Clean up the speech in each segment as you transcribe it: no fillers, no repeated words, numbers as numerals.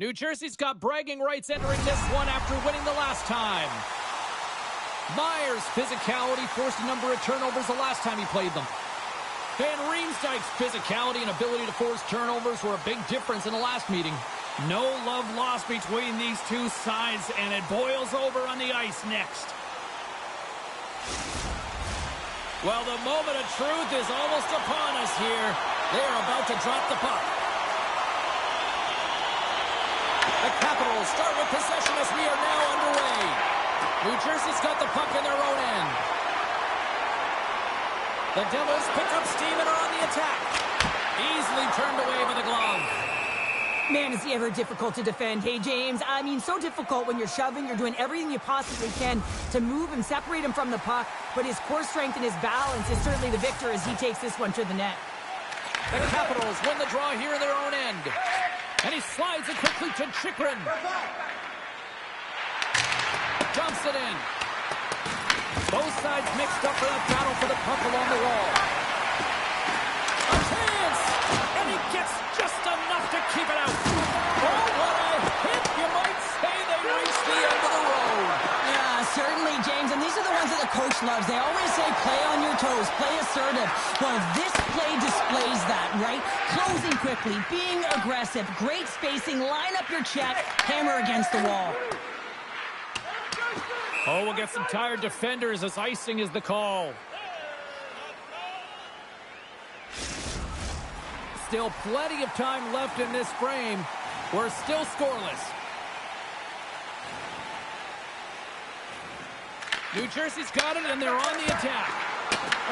New Jersey's got bragging rights entering this one after winning the last time. Myers' physicality forced a number of turnovers the last time he played them. Van Riemsdyk's physicality and ability to force turnovers were a big difference in the last meeting. No love lost between these two sides, and it boils over on the ice next. Well, the moment of truth is almost upon us here. They're about to drop the puck. The Capitals start with possession as we are now underway. New Jersey's got the puck in their own end. The Devils pick up steam and are on the attack. Easily turned away by the glove. Man, is he ever difficult to defend. Hey, James, I mean, so difficult when you're shoving. You're doing everything you possibly can to move and separate him from the puck. But his core strength and his balance is certainly the victor as he takes this one to the net. The Capitals win the draw here in their own end. And he slides it quickly to Chychrun. Dumps it in. Both sides mixed up for that battle for the puck along the wall. A chance! And he gets just enough to keep it out. Oh, what a hit! You might say they reached the end of the road. Yeah, certainly, James. And these are the ones that the coach loves. They always say play on your toes, play assertive. Well, this play displays that, right? Closing quickly, being aggressive, great spacing, line up your check, hammer against the wall. Oh, we'll get some tired defenders as icing is the call. Still plenty of time left in this frame. We're still scoreless. New Jersey's got it, and they're on the attack.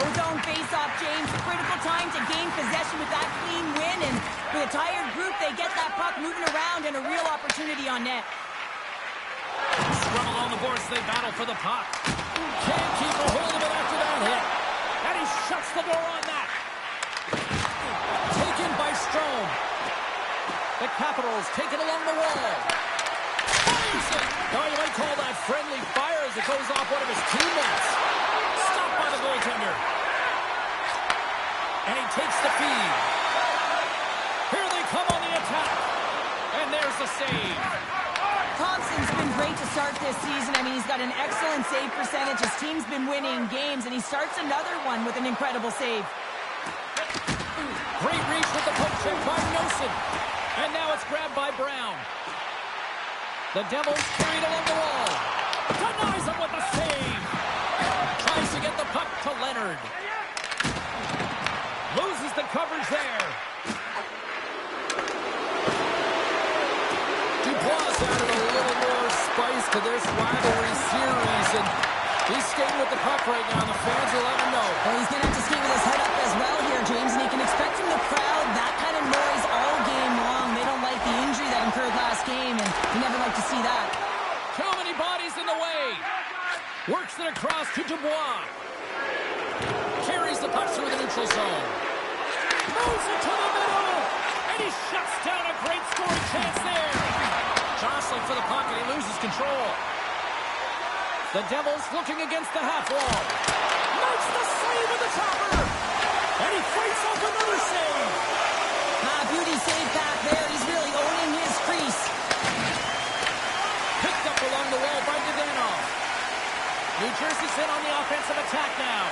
Ozone face-off, James. Critical time to gain possession with that clean win. And with a tired group, they get that puck moving around and a real opportunity on net. Scrum along the boards, they battle for the puck. Can't keep a hold of it after that hit. And he shuts the door on that. Taken by Strome. The Capitals take it along the wall. Fires it. Now you might call that friendly fire as it goes off one of his teammates. Stopped by the goaltender. And he takes the feed. Here they come on the attack. And there's the save. Thompson's been great to start this season. I mean, he's got an excellent save percentage. His team's been winning games, and he starts another one with an incredible save. Great reach with the poke check by Nosen. And now it's grabbed by Brown. The Devils carried along the wall. Denies him with the save. Tries to get the puck to Leonard. Loses the coverage there. Added a little more spice to this rivalry series, and he's skating with the puck right now, and the fans will let him know. Well, he's going to have to skate with his head up as well here, James, and he can expect from the crowd that kind of noise all game long. They don't like the injury that occurred last game, and you never like to see that. Too many bodies in the way. Works it across to Dubois. Carries the puck through the neutral zone. Moves it to the middle, and he shuts down a great scoring chance there. Jostling for the puck, and he loses control. The Devils looking against the half wall. Makes the save with the chopper. And he fights off another save. Beauty save back there. He's really owning his crease. Picked up along the wall by Devanov. New Jersey's in on the offensive attack now.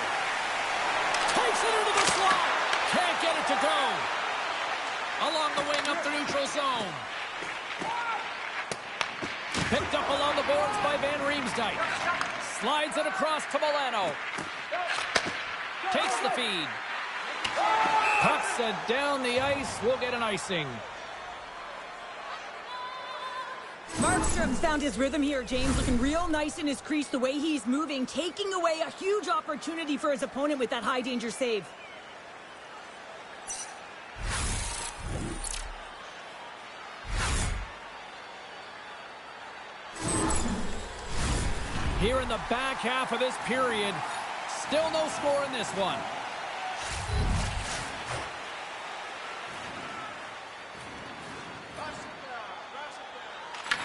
Takes it into the slot. Can't get it to go. Along the wing up the neutral zone. Picked up along the boards by Van Riemsdyk. Slides it across to Milano. Takes the feed. Pucks it down the ice. We'll get an icing. Markstrom's found his rhythm here, James. Looking real nice in his crease, the way he's moving. Taking away a huge opportunity for his opponent with that high-danger save. Here in the back half of this period, still no score in this one.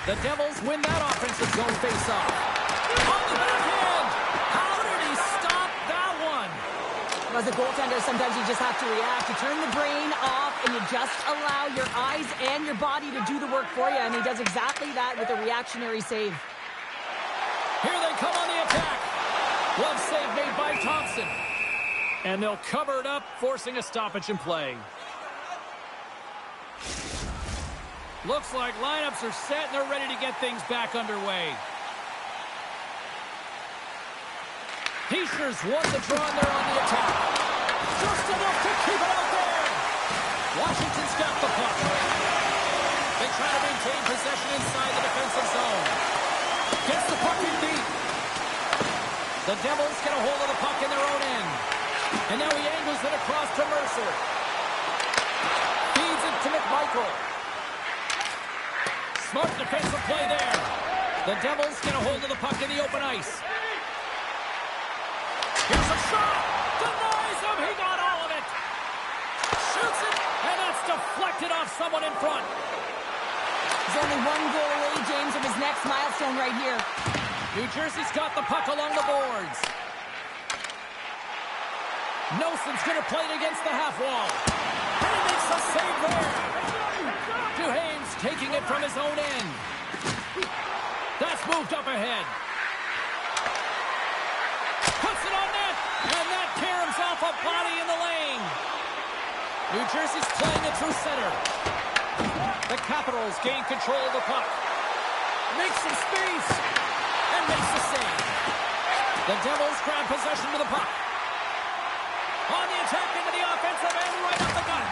The Devils win that offensive zone face-off. On the backhand! How did he stop that one? As a goaltender, sometimes you just have to react. You turn the brain off, and you just allow your eyes and your body to do the work for you, and he does exactly that with a reactionary save. Here they come on the attack. One save made by Thompson. And they'll cover it up, forcing a stoppage in play. Looks like lineups are set, and they're ready to get things back underway. Heischer's won the draw, and they're on the attack. Just enough to keep it out there. Washington's got the puck. They try to maintain possession inside the defensive zone. Gets the puck in deep. The Devils get a hold of the puck in their own end. And now he angles it across to Mercer. Feeds it to McMichael. Smart defensive play there. The Devils get a hold of the puck in the open ice. Here's a shot. Denies him. He got all of it. Shoots it. And that's deflected off someone in front. He's only one goal away, James, from his next milestone right here. New Jersey's got the puck along the boards. Nelson's going to play it against the half wall. And he makes a save there. Duhaime's taking it from his own end. That's moved up ahead. Puts it on net. And that caroms off a body in the lane. New Jersey's playing it through center. The Capitals gain control of the puck. Makes some space. And makes the save. The Devils grab possession with the puck. On the attack into the offensive end, right up the gut.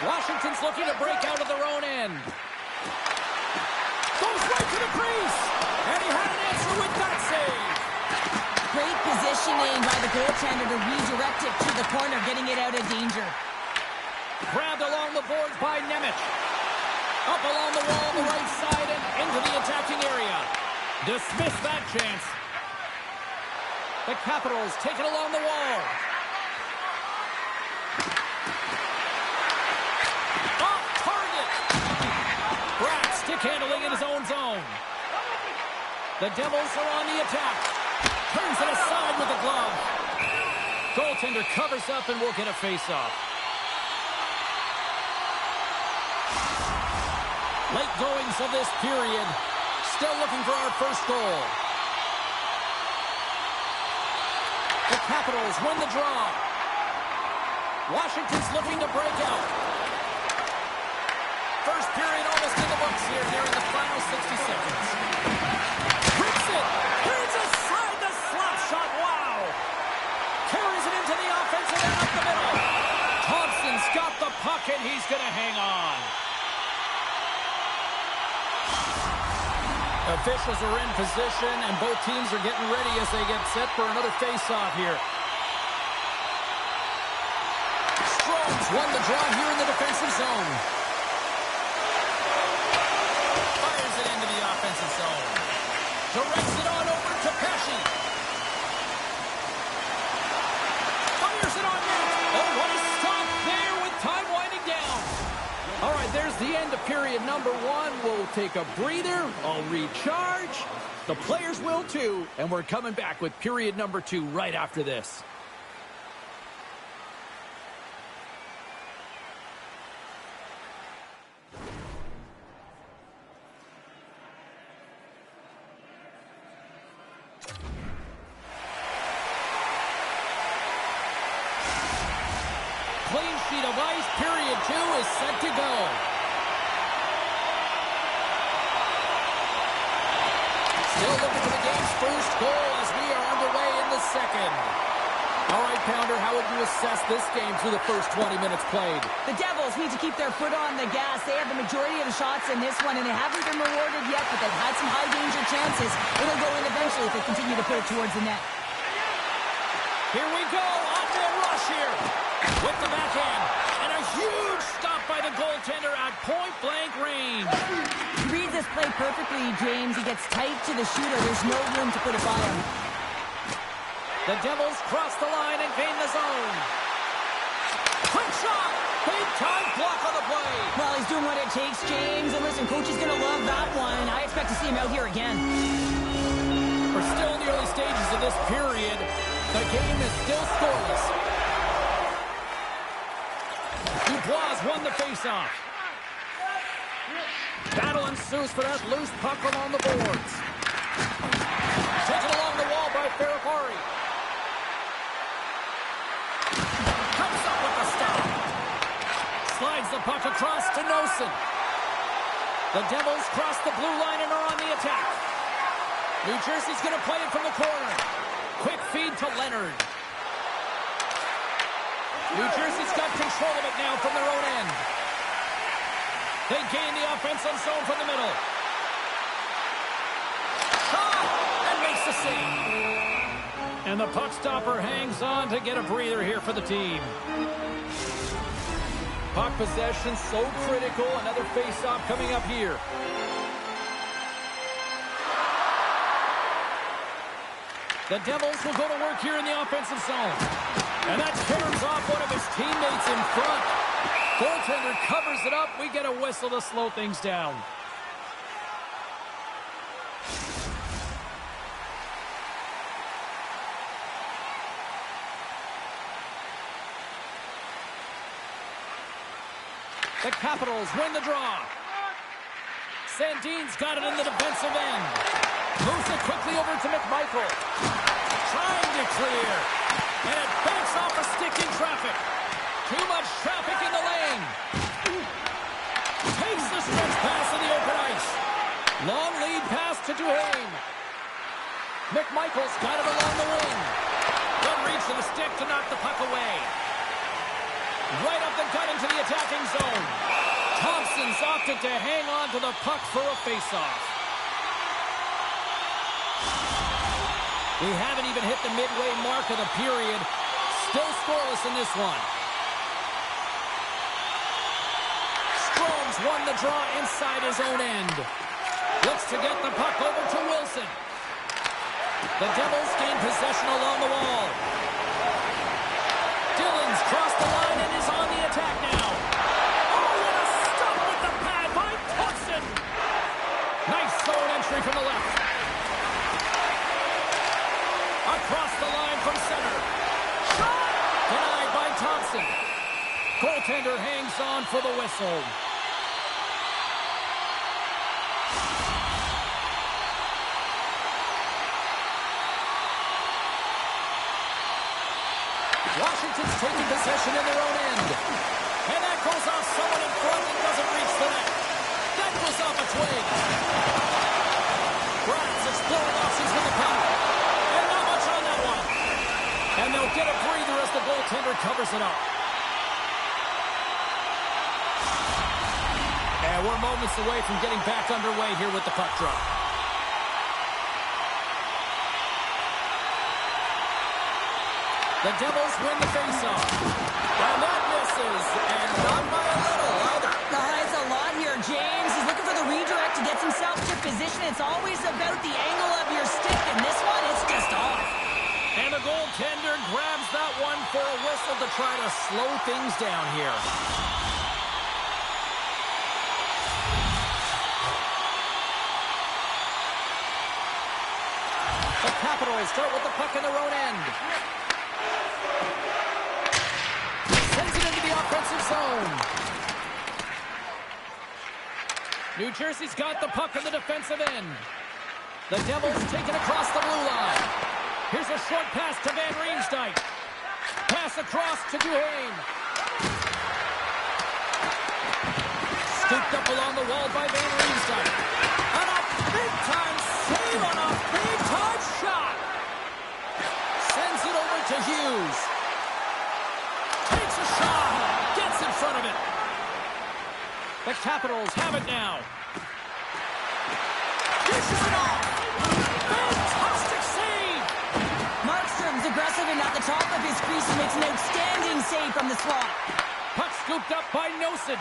Washington's looking to break out of their own end. Goes right to the crease. And he had an answer with that save. Great positioning by the goaltender to redirect it to the corner, getting it out of danger. Grabbed along the boards by Nemec. Up along the wall on the right side and into the attacking area. Dismiss that chance. The Capitals take it along the wall. Off target. Bratt stick handling in his own zone. The Devils are on the attack. Turns it aside with the glove. Goaltender covers up and will get a face-off. Late goings of this period. Still looking for our first goal. The Capitals win the draw. Washington's looking to break out. First period almost in the books here, nearing the final 60 seconds. Rips it. Here's aside the slap shot. Wow. Carries it into the offensive end up the middle. Thompson's got the puck, and he's going to hang on. Officials are in position, and both teams are getting ready as they get set for another face-off here. Strom's won the draw here in the defensive zone. Fires it into the offensive zone. Directs it on over to Pesci. Fires it on net. Oh, what a stop there with time winding down. All right, there's the end of period number one. We'll take a breather. I'll recharge. The players will too. And we're coming back with period number two right after this. Clean sheet of ice. Period two is set to go. Still looking for the game's first goal as we are underway in the second. All right, Pounder, how would you assess this game through the first 20 minutes played? The Devils need to keep their foot on the gas. They have the majority of the shots in this one, and they haven't been rewarded yet, but they've had some high-danger chances. It'll go in eventually if they continue to put it towards the net. Here we go. On-man rush here with the backhand. And a huge stop by the goaltender at point-blank range. He reads this play perfectly, James. He gets tight to the shooter. There's no room to put it by him. The Devils cross the line and gain the zone. Quick shot. Big-time block on the play. Well, he's doing what it takes, James. And listen, coach is going to love that one. I expect to see him out here again. We're still in the early stages of this period. The game is still scoreless. Dubois won the faceoff. Battle ensues for that loose puck along the boards. Taken along the wall by Ferrapari. Comes up with the stop. Slides the puck across to Nosen. The Devils cross the blue line and are on the attack. New Jersey's going to play it from the corner. Quick feed to Leonard. New Jersey's got control of it now from their own end. They gain the offensive zone from the middle. Shot! And makes the save. And the puck stopper hangs on to get a breather here for the team. Puck possession so critical. Another face-off coming up here. The Devils will go to work here in the offensive zone. And that turns off one of his teammates in front. Goaltender covers it up. We get a whistle to slow things down. The Capitals win the draw. Sandin's got it in the defensive end. Moves it quickly over to McMichael. Trying to clear. And it banks off a stick in traffic. Too much traffic in the lane. Takes the stretch pass in the open ice. Long lead pass to Duhaime. McMichael's got it along the wing. Good reach to the stick to knock the puck away. Right up the gut into the attacking zone. Thompson's opted to hang on to the puck for a faceoff. We haven't even hit the midway mark of the period. Still scoreless in this one. Strome's won the draw inside his own end. Looks to get the puck over to Wilson. The Devils gain possession along the wall. Dillon's crossed the line and is on the attack now. Oh, what a stop with the pad by Thompson. Nice zone entry from the left. Across the line from center. Shot! Denied by Thompson. Goaltender hangs on for the whistle. Washington's taking possession in their own end. And that goes off someone in front and doesn't reach the net. That goes off a twig. Brad's exploring options with the puck. And not much on that one. And they'll get a breather as the goaltender covers it up. And we're moments away from getting back underway here with the puck drop. The Devils win the faceoff. And that misses, and not by a little either. It's a lot here, James. He's looking for the redirect to get himself to position. It's always about the angle of your stick, and this one, it's just off. And the goaltender grabs that one for a whistle to try to slow things down here. The Capitals start with the puck in their own end. Sends it into the offensive zone. New Jersey's got the puck in the defensive end. The Devils take it across the blue line. Here's a short pass to Van Riemsdyk. Pass across to Duhaime. Scooped up along the wall by Van Riemsdyk. And a big-time save on a big-time shot. Sends it over to Hughes. Takes a shot. Gets in front of it. The Capitals have it now. Dishes it off. Fantastic save. Markstrom's aggressive and at the top of his crease and makes an outstanding save from the slot. Puck scooped up by Nosen.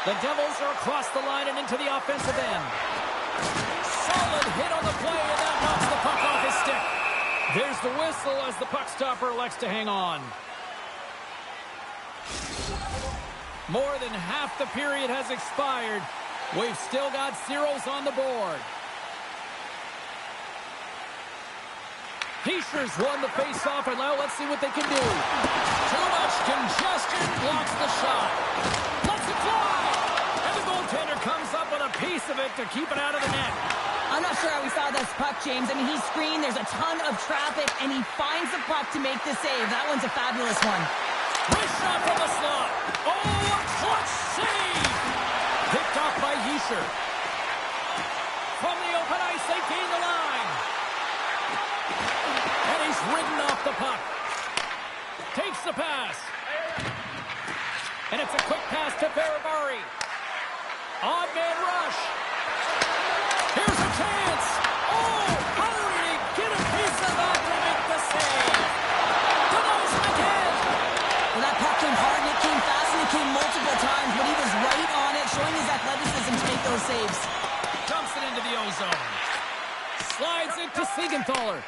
The Devils are across the line and into the offensive end. Solid hit on the play, and that knocks the puck off his stick. There's the whistle as the puck stopper elects to hang on. More than half the period has expired. We've still got zeros on the board. Heischer's won the face-off, and now let's see what they can do. Too much congestion, blocks the shot. Lets it fly! And the goaltender comes up with a piece of it to keep it out of the net. I'm not sure how we saw this puck, James. I mean, he's screened, there's a ton of traffic, and he finds the puck to make the save. That one's a fabulous one. Nice shot from the slot. Oh, a clutch save! Picked off by Heischer. From the open ice, they gain the line. And he's ridden off the puck. Takes the pass. And it's a quick pass to Barabari. Odd man rush. Here's a chance. Oh, how did he get a piece of that to make the save? Denies him again. Well, that puck came hard, and it came fast, and it came multiple times, but he was right on it, showing his athleticism to make those saves. Dumps it into the ozone. Slides it to Siegenthaler.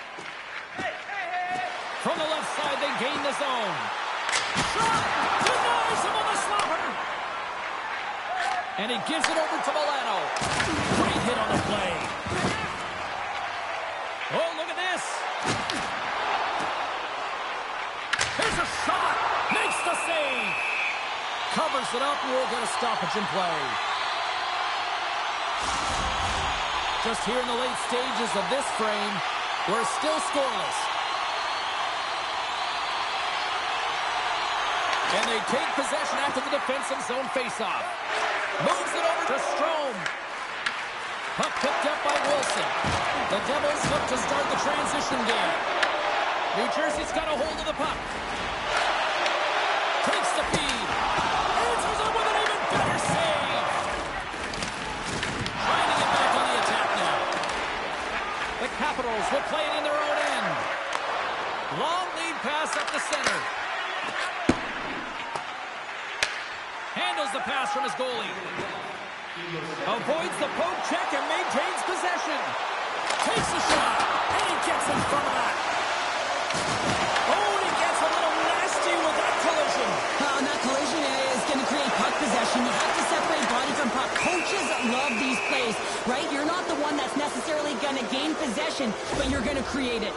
From the left side, they gain the zone. Shot! Denies him on the slapper! And he gives it over to Milano. Great hit on the play. Oh, look at this. Here's a shot. Makes the save. Covers it up, and we'll get a stoppage in play. Just here in the late stages of this frame, we're still scoreless. And they take possession after the defensive zone faceoff. Moves it over to Strome. Puck picked up by Wilson. The Devils look to start the transition game. New Jersey's got a hold of the puck. Takes the feed. Answers it with an even better save. Trying to get back on the attack now. The Capitals will play it in their own end. Long lead pass up the center. Handles the pass from his goalie. Avoids the poke check and maintains possession. Takes the shot, and he gets in front of that. Oh, and he gets a little nasty with that collision. And that collision is going to create puck possession. You have to separate body from puck. Coaches love these plays, right? You're not the one that's necessarily going to gain possession, but you're going to create it.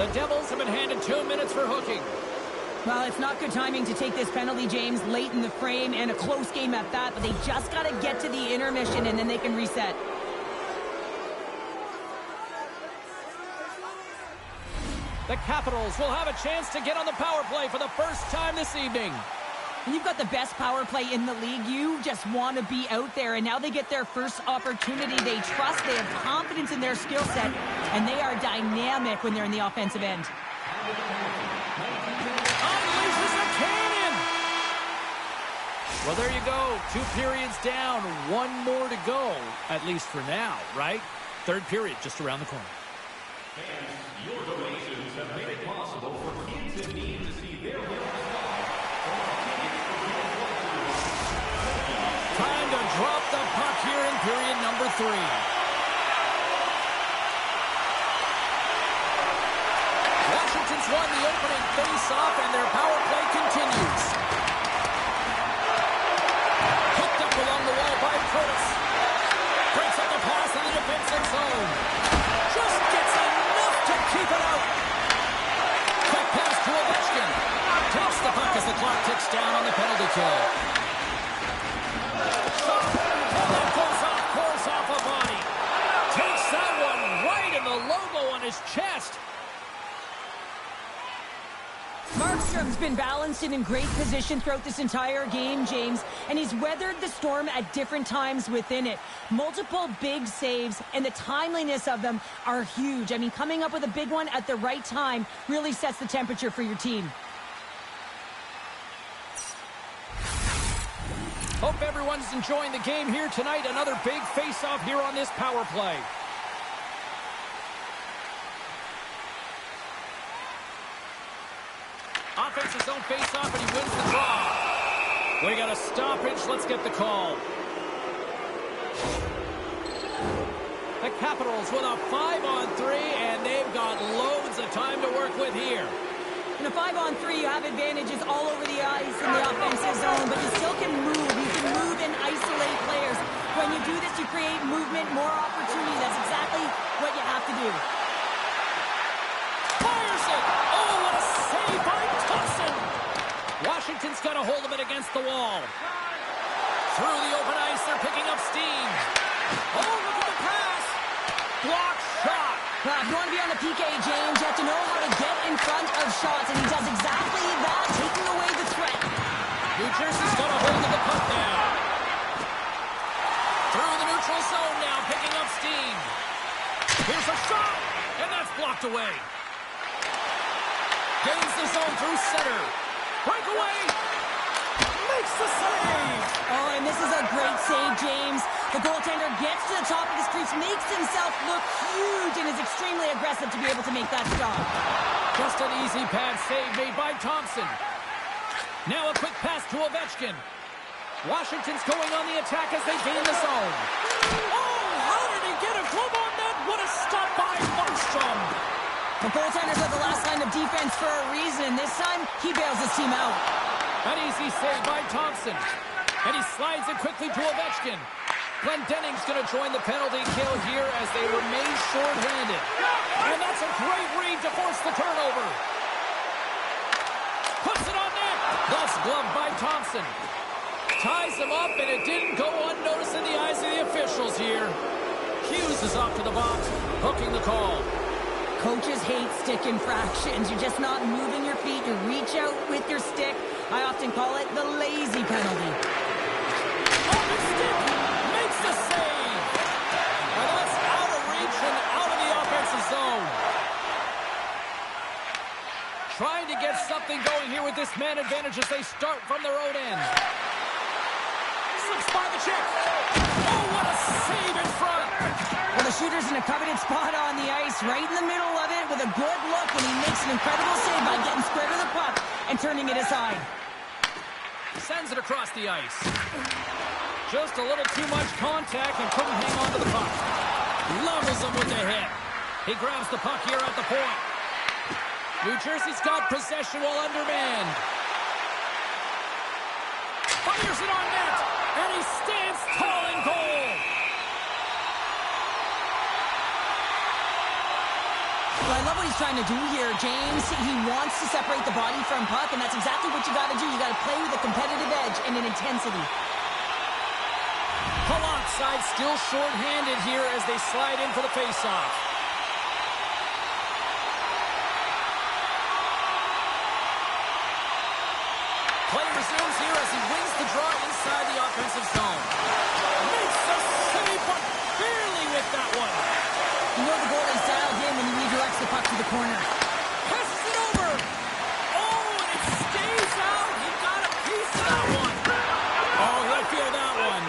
The Devils have been handed 2 minutes for hooking. Well, it's not good timing to take this penalty, James, late in the frame, and a close game at that, but they just got to get to the intermission, and then they can reset. The Capitals will have a chance to get on the power play for the first time this evening. When you've got the best power play in the league, you just want to be out there, and now they get their first opportunity. They trust, they have confidence in their skill set, and they are dynamic when they're in the offensive end. Well, there you go. 2 periods down, 1 more to go, at least for now, right? Third period just around the corner. And your donations have made it possible for kids in need to see their Time to drop the puck here in period number 3. Washington's won the opening face-off, and their power play continues. Along the wall by Curtis. Breaks up the pass in the defensive zone. Just gets enough to keep it out. Quick pass to Ovechkin. Takes the puck as the clock ticks down on the penalty kill. Shot. And that goes off course off a body. Takes that one right in the logo on his chest. Markstrom's been balanced and in great position throughout this entire game, James, and he's weathered the storm at different times within it. Multiple big saves, and the timeliness of them are huge. I mean, coming up with a big one at the right time really sets the temperature for your team. Hope everyone's enjoying the game here tonight. Another big face-off here on this power play. Offensive zone face-off, and he wins the draw. We got a stoppage. Let's get the call. The Capitals with a 5-on-3, and they've got loads of time to work with here. In a 5-on-3, you have advantages all over the ice in the offensive zone, but you still can move. You can move and isolate players. When you do this, you create movement, more opportunity. That's exactly what you have to do. wall. Through the open ice, they're picking up steam. Oh, look at the pass. Block shot. Well, if you want to be on the PK, James, you have to know how to get in front of shots, and he does exactly that, taking away the threat. New Jersey's got a hold of the puck now. Through the neutral zone now, picking up steam. Here's a shot, and that's blocked away. Gains the zone through center. Breakaway. Makes the save. Oh, and this is a great save, James. The goaltender gets to the top of his crease, makes himself look huge, and is extremely aggressive to be able to make that stop. Just an easy pad save made by Thompson. Now a quick pass to Ovechkin. Washington's going on the attack as they gain the zone. Oh, how did he get a glove on that? What a stop by Markstrom. The goaltenders are the last line of defense for a reason. This time, he bails his team out. An easy save by Thompson. And he slides it quickly to Ovechkin. Glendenning's going to join the penalty kill here as they remain short-handed. And that's a great read to force the turnover. Puts it on net. Lost glove by Thompson. Ties him up, and it didn't go unnoticed in the eyes of the officials here. Hughes is off to the box, hooking the call. Coaches hate stick infractions. You're just not moving your feet. You reach out with your stick. I often call it the lazy penalty. On the stick, makes the save. And that's out of reach and out of the offensive zone. Trying to get something going here with this man advantage as they start from their own end. Slips by the check. Oh, what a save in front. Well, the shooter's in a coveted spot on the ice, right in the middle of it with a good look, and he makes an incredible save by getting square to the puck and turning it aside. Sends it across the ice. Just a little too much contact and couldn't hang on to the puck. Levels him with the hit. He grabs the puck here at the point. New Jersey's got possession while undermanned. Fires it on net, and he stands tall in goal. Well, I love what he's trying to do here, James. He wants to separate the body from puck, and that's exactly what you got to do. You got to play with a competitive edge and an intensity. Halak side still short-handed here as they slide in for the face-off. Play resumes here as he wins the draw inside the offensive zone. Makes the save, but barely with that one. You know the goalie's dialed in when he redirects the puck to the corner. Passes it over. Oh, and it stays out. He got a piece of that one. Oh, he'll feel that one.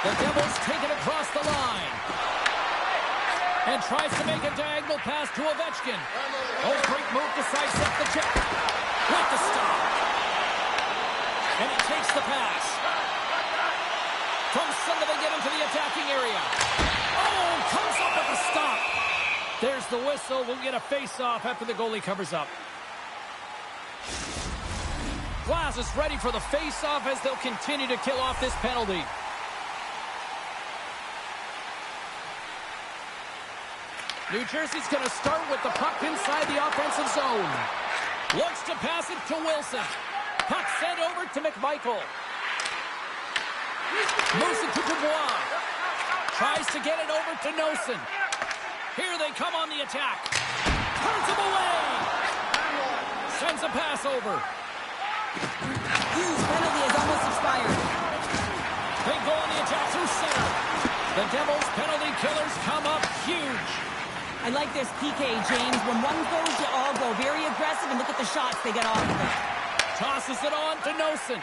The Devils take it across the line. And tries to make a diagonal pass to Ovechkin. Oh, great move to sidestep the check. With the stop. And he takes the pass. From center they get into the attacking area. Oh, comes up with the stop. There's the whistle. We'll get a face-off after the goalie covers up. Glass is ready for the face-off as they'll continue to kill off this penalty. New Jersey's going to start with the puck inside the offensive zone. Looks to pass it to Wilson. Puck sent over to McMichael. Moves it to Dubois. Tries to get it over to Nosen. Here they come on the attack. Turns him away. Sends a pass over. Hughes' penalty has almost expired. They go on the attack through center. The Devils' penalty killers come up huge. I like this PK, James. When one goes, you all go. Very aggressive, and look at the shots they get off of it. Tosses it on to Nosen.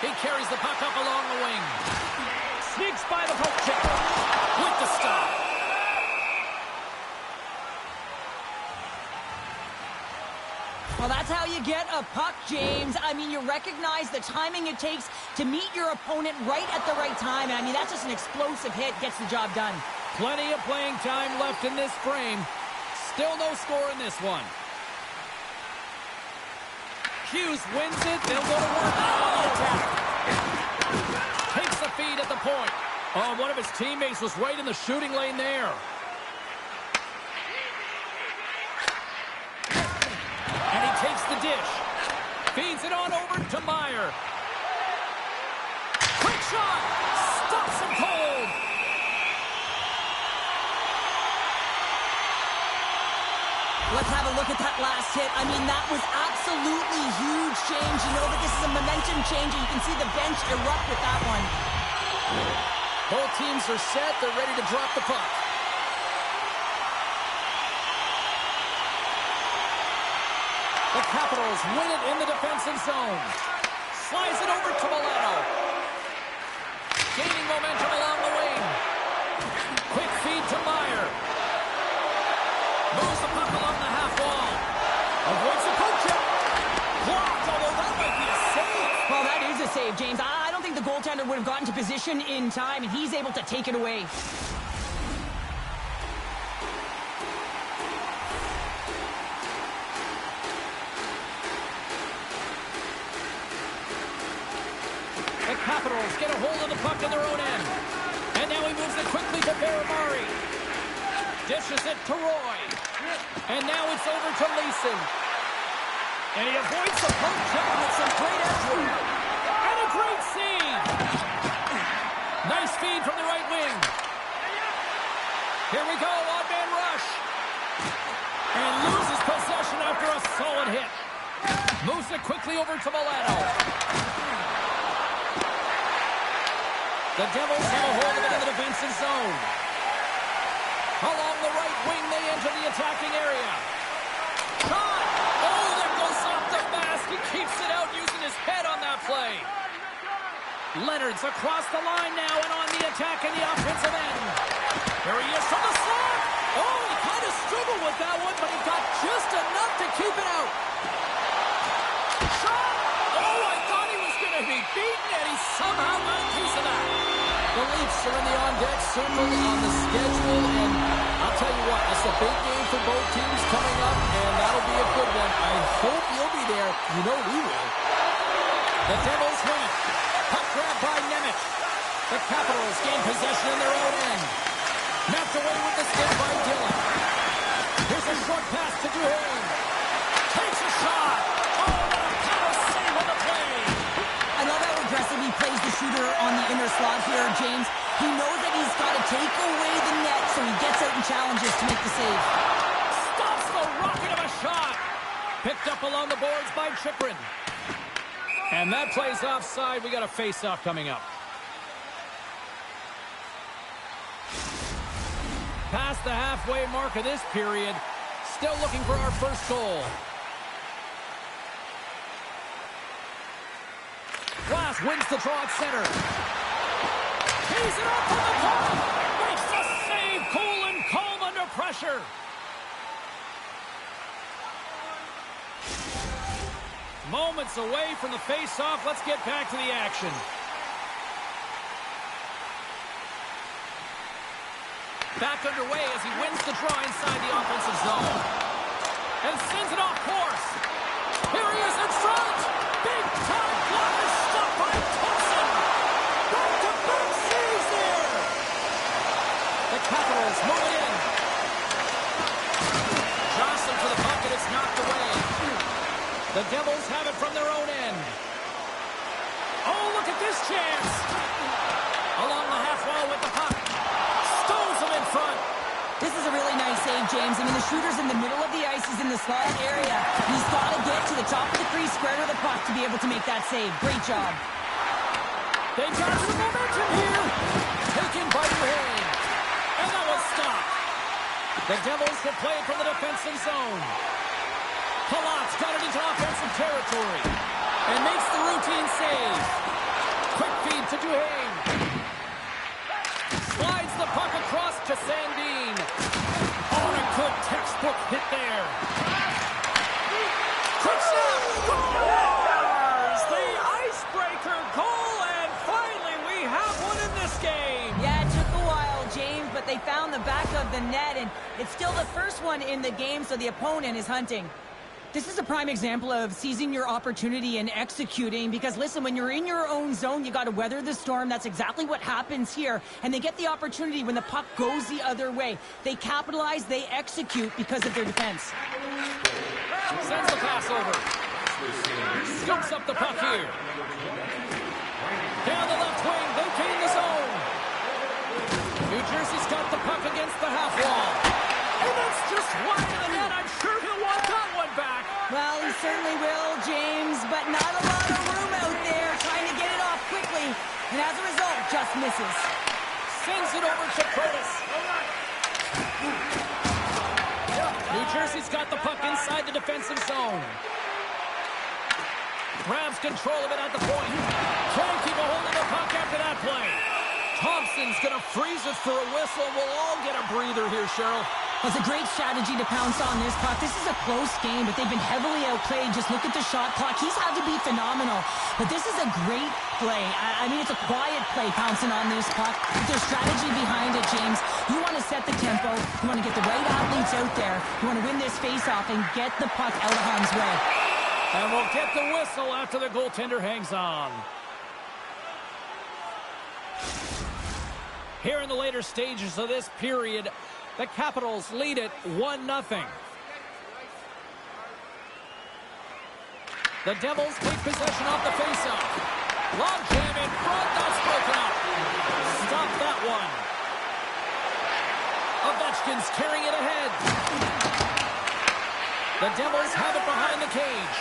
He carries the puck up along the wing. Sneaks by the poke check. With the stop. Well, that's how you get a puck, James. I mean, you recognize the timing it takes to meet your opponent right at the right time. I mean, that's just an explosive hit. Gets the job done. Plenty of playing time left in this frame. Still no score in this one. Hughes wins it. They'll go to work on the attack. Takes the feed at the point. Oh, one of his teammates was right in the shooting lane there. And he takes the dish. Feeds it on over to Meyer. Quick shot. Stops him cold. Let's have a look at that last hit. I mean, that was absolutely huge change. You know that this is a momentum changer. You can see the bench erupt with that one. Both teams are set. They're ready to drop the puck. The Capitals win it in the defensive zone. Slides it over to Milano. Gaining momentum along the wing. Quick feed to Meyer. Moves the puck along the half wall. Avoids the poke check. Blocked, although that might be a save. Well, that is a save, James. I don't think the goaltender would have gotten to position in time, and he's able to take it away. The Capitals get a hold of the puck in their own end. And now he moves it quickly to Baramari. Dishes it to Roy. And now it's over to Leeson. And he avoids the poke check with some great edge. And a great save. Nice feed from the right wing. Here we go, odd-man rush. And loses possession after a solid hit. Moves it quickly over to Milano. The Devils have a hold of it in the defensive zone. Along the right wing, they enter the attacking area. Shot! Oh, that goes off the mask. He keeps it out using his head on that play. Leonard's across the line now and on the attack in the offensive end. Here he is from the slot. Oh, he kind of struggled with that one, but he got just enough to keep it out. Shot! Oh, I thought he was going to be beaten, and he somehow got a piece of that. The Leafs are in the on-deck circle on the schedule, and I'll tell you what, it's a big game for both teams coming up, and that'll be a good one. I hope you'll be there. You know we will. The Devils win it. Puck grab by Nemeth. The Capitals gain possession in their own end. Knocked away with the stick by Dillon. Here's a short pass to Duhaime. Takes a shot. Oh, what a power save on the play. I love how aggressive he plays the shooter on the inner slot here, James. He knows that he's got to take away the net, so he gets out and challenges to make the save. Stops the rocket of a shot. Picked up along the boards by Chychrun. And that plays offside. We got a face-off coming up. Past the halfway mark of this period. Still looking for our first goal. Glass wins the draw at center. He's it up from the top. Makes the save. Cool and calm under pressure. Moments away from the face-off. Let's get back to the action. Back underway as he wins the draw inside the offensive zone. And sends it off course. Here he is in front. Big time block is stopped by Thompson. Back-to-back saves there. The Capitals move it in. Johnson to the bucket. It's knocked away. The Devils have it from their own end. Oh, look at this chance. Along the half wall with the puck. Stones him in front. This is a really nice save, James. I mean, the shooter's in the middle of the ice. He's in the slot area. He's got to get to the top of the crease, square to the puck to be able to make that save. Great job. They got some momentum here. Taken by Duhaime. And that was stopped. The Devils will play it from the defensive zone. Palat's got it into offensive territory. And makes the routine save. Quick feed to Duhaime. Slides the puck across to Sandin. Oh, a good textbook hit there. Quick shot. Scores! The icebreaker goal, and finally we have one in this game. Yeah, it took a while, James, but they found the back of the net, and it's still the first one in the game, so the opponent is hunting. This is a prime example of seizing your opportunity and executing because, listen, when you're in your own zone, you got to weather the storm. That's exactly what happens here. And they get the opportunity when the puck goes the other way. They capitalize, they execute because of their defense. Sends the pass over. Scoops up the puck here. Down the left wing, vacating the zone. New Jersey's got the puck against the half wall. And that's just wide of the net. I'm sure he'll want that one back. Well, he certainly will, James, but not a lot of room out there trying to get it off quickly. And as a result, just misses. Sends it over to Curtis. New Jersey's got the puck inside the defensive zone. Grabs control of it at the point. Can't keep a hold of the puck after that play. Thompson's going to freeze it for a whistle. We'll all get a breather here, Cheryl. It's a great strategy to pounce on this puck. This is a close game, but they've been heavily outplayed. Just look at the shot clock. He's had to be phenomenal. But this is a great play. I mean, it's a quiet play pouncing on this puck. But there's strategy behind it, James. You want to set the tempo. You want to get the right athletes out there. You want to win this face-off and get the puck out of harm's way. And we'll get the whistle after the goaltender hangs on. Here in the later stages of this period, the Capitals lead it 1-0. The Devils take possession off the faceoff. Long jam in front, that's broken up. Stop that one. Ovechkin's carrying it ahead. The Devils have it behind the cage.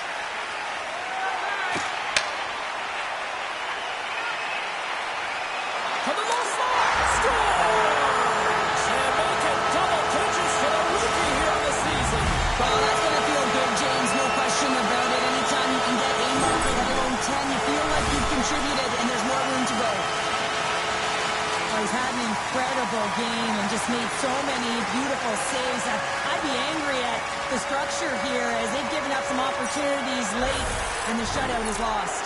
To the low slot, scores! And make it double digits for the rookie here in the season. Well, that's going to feel good, James, no question about it. Anytime you can get a marker, let alone 10, you feel like you've contributed and there's more room to go. Well, he's had an incredible game and just made so many beautiful saves. I'd be angry at the structure here as they've given up some opportunities late and the shutout is lost.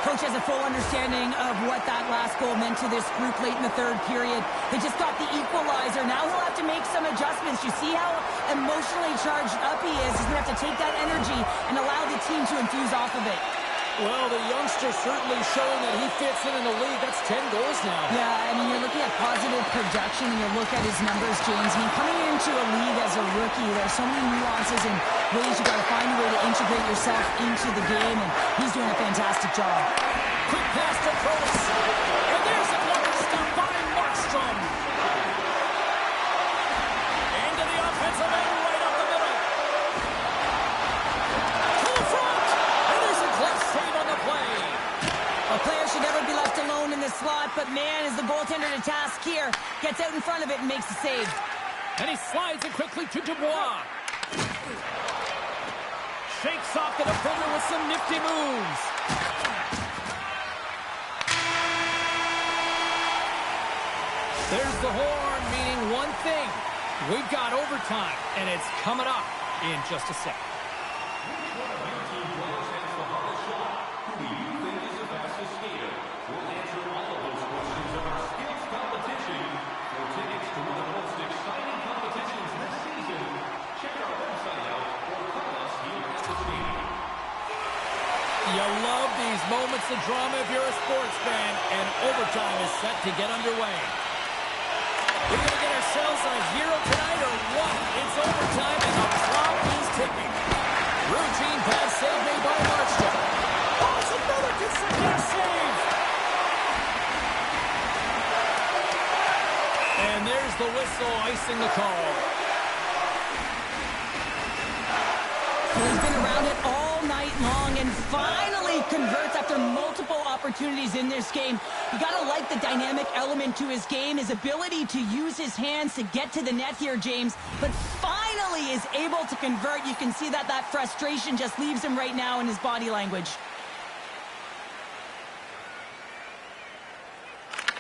Coach has a full understanding of what that last goal meant to this group late in the third period. They just got the equalizer. Now he'll have to make some adjustments. You see how emotionally charged up he is. He's going to have to take that energy and allow the team to infuse off of it. Well, the youngster certainly showing that he fits in the league. That's 10 goals now. Yeah, I mean, you're looking at positive production and you look at his numbers, James. I mean, coming into a league as a rookie, there's so many nuances and ways you got to find a way to integrate yourself into the game, and he's doing a fantastic job. Quick pass to Curtis. And there's a blocker stop by Markstrom. Into the offensive end, right up the middle. To the front. And there's a close save on the play. A player should never be left alone in this slot, but man, is the goaltender to task here. Gets out in front of it and makes the save. And he slides it quickly to Dubois. Shakes off the defender with some nifty moves. There's the horn, meaning one thing. We've got overtime, and it's coming up in just a sec. You love these moments of drama if you're a sports fan, and overtime is set to get underway. We're going to get ourselves a hero tonight or what? It's overtime, and the clock is ticking. Routine pass save made by Markstrom. Oh, it's another consecutive save. And there's the whistle icing the call. He's been around it all night long and finally converts after multiple opportunities in this game. You gotta like the dynamic element to his game, his ability to use his hands to get to the net here, James, but finally is able to convert. You can see that frustration just leaves him right now in his body language.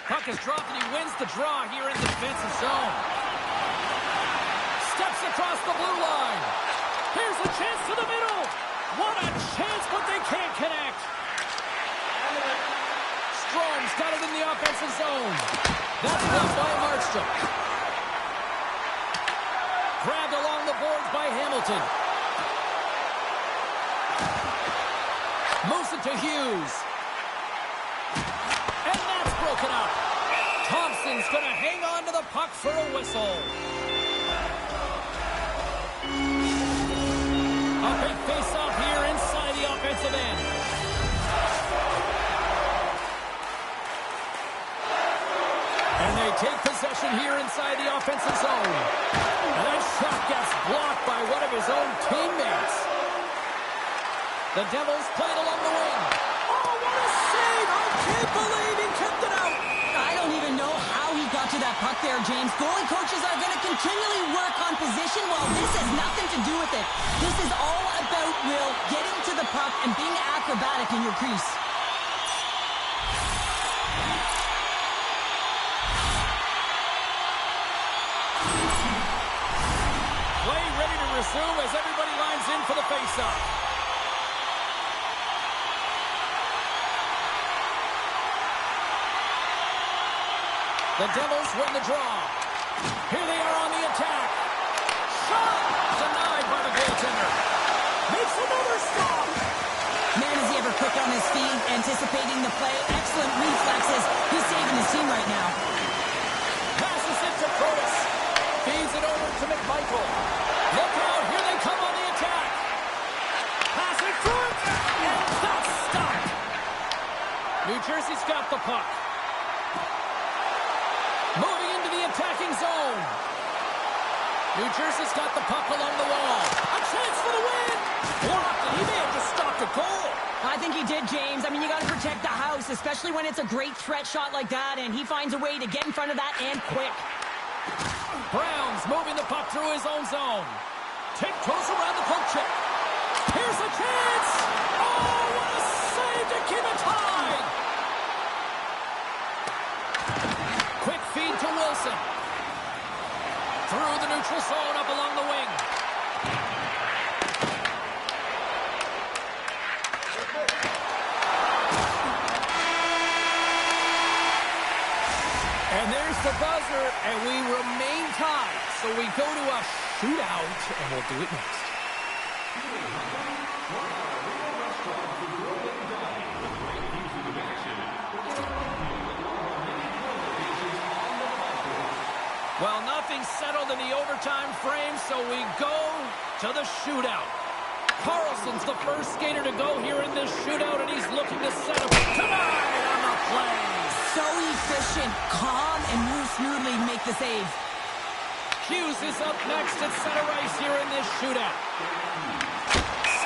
Puck is dropped and he wins the draw here in the defensive zone. Steps across the blue line. Here's a chance to the middle. What a chance, but they can't connect. Strom's got it in the offensive zone. That's blocked by Markstrom. Grabbed along the boards by Hamilton. Moves it to Hughes. And that's broken up. Thompson's going to hang on to the puck for a whistle. A big face-off here inside the offensive end. And they take possession here inside the offensive zone. And that shot gets blocked by one of his own teammates. The Devils played along the wing. Oh, what a save! I can't believe he kept it out. I don't even know how he got to that puck there, James. Goalie coaches are going to continually work on position. Well, this has nothing to do with it. This is all about Will getting to the puck and being acrobatic in your crease. Play ready to resume as everybody lines in for the faceoff. The Devils win the draw. Here they are on the attack. Shot! Denied by the goaltender. Makes another stop. Man, is he ever quick on his feet, anticipating the play. Excellent reflexes. He's saving his team right now. Passes it to Curtis. Feeds it over to McMichael. Look out, here they come on the attack. Pass in front, and that's stopped. New Jersey's got the puck. Moving into the attacking zone. New Jersey's got the puck along the wall. A chance for the win. Blocked it. He may have just stopped a goal. I think he did, James. I mean, you got to protect the house, especially when it's a great threat shot like that, and he finds a way to get in front of that and quick. Browns moving the puck through his own zone. Tiptoes around the poke check. Here's a chance. Oh, what a save to keep it tied. Quick feed to Wilson. Through the neutral zone up along the wing. And there's the buzzer, and we remain tied. So we go to a shootout, and we'll do it next. Well, nothing's settled in the overtime frame, so we go to the shootout. Carlson's the first skater to go here in this shootout, and he's looking to set up tonight on the play. So efficient, calm, and moves smoothly to make the save. Hughes is up next at center ice here in this shootout.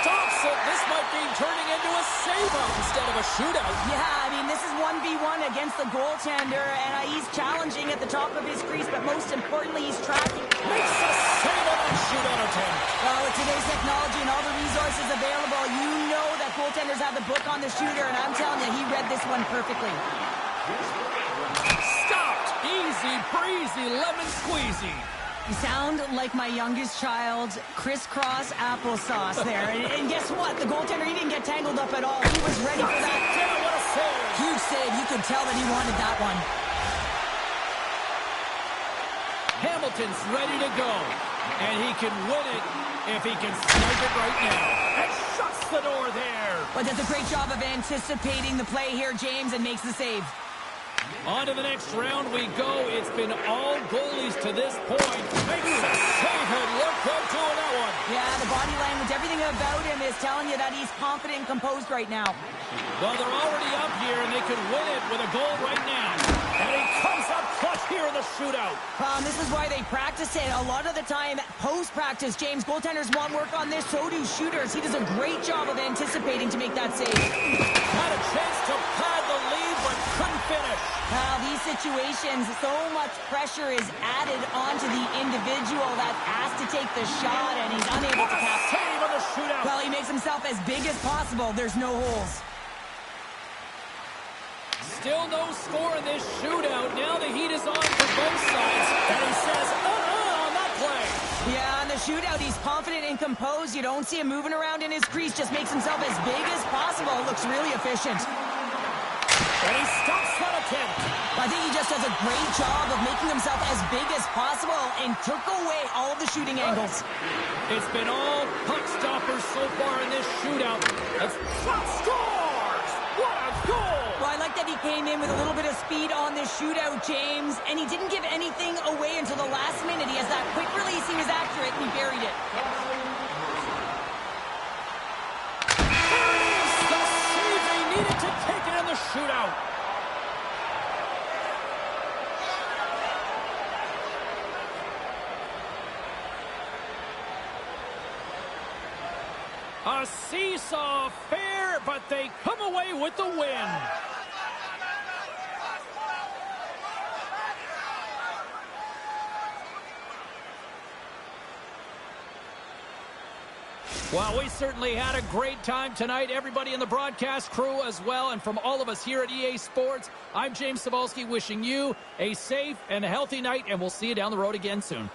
Stops it. This might be turning into a save-out instead of a shootout. Yeah, I mean, this is 1v1 against the goaltender, and he's challenging at the top of his crease, but most importantly, he's tracking. Makes a save on that shootout attempt. Well, with today's technology and all the resources available, you know that goaltenders have the book on the shooter, and I'm telling you, he read this one perfectly. Stopped. Easy breezy, lemon squeezy. You sound like my youngest child's crisscross applesauce there. And guess what? The goaltender, he didn't get tangled up at all. He was ready for that. What a save. Huge save. You could tell that he wanted that one. Hamilton's ready to go. And he can win it if he can snipe it right now. And shuts the door there. But does a great job of anticipating the play here, James, and makes the save. On to the next round we go. It's been all goalies to this point. Makes a save and look good doing that one. Yeah, the body language, everything about him is telling you that he's confident and composed right now. Well, they're already up here, and they could win it with a goal right now. And he comes up clutch here in the shootout. This is why they practice it. A lot of the time, post-practice, James, goaltenders want work on this, so do shooters. He does a great job of anticipating to make that save. Had a chance to pad the lead, but couldn't finish. These situations, so much pressure is added onto the individual that has to take the shot, and he's unable to cap. Save on the shootout. Well, he makes himself as big as possible. There's no holes. Still no score in this shootout. Now the heat is on for both sides, and he says, on that play. Yeah, in the shootout, he's confident and composed. You don't see him moving around in his crease. Just makes himself as big as possible. Looks really efficient. And he stops that attempt. I think he just does a great job of making himself as big as possible and took away all of the shooting angles. It's been all puck stoppers so far in this shootout. It's shot scores! What a goal! Well, I like that he came in with a little bit of speed on this shootout, James, and he didn't give anything away until the last minute. He has that quick release. He was accurate, and he buried it. The save they needed to take it in the shootout. A seesaw affair, but they come away with the win. Well, we certainly had a great time tonight. Everybody in the broadcast crew as well. And from all of us here at EA Sports, I'm James Cybulski wishing you a safe and a healthy night, and we'll see you down the road again soon.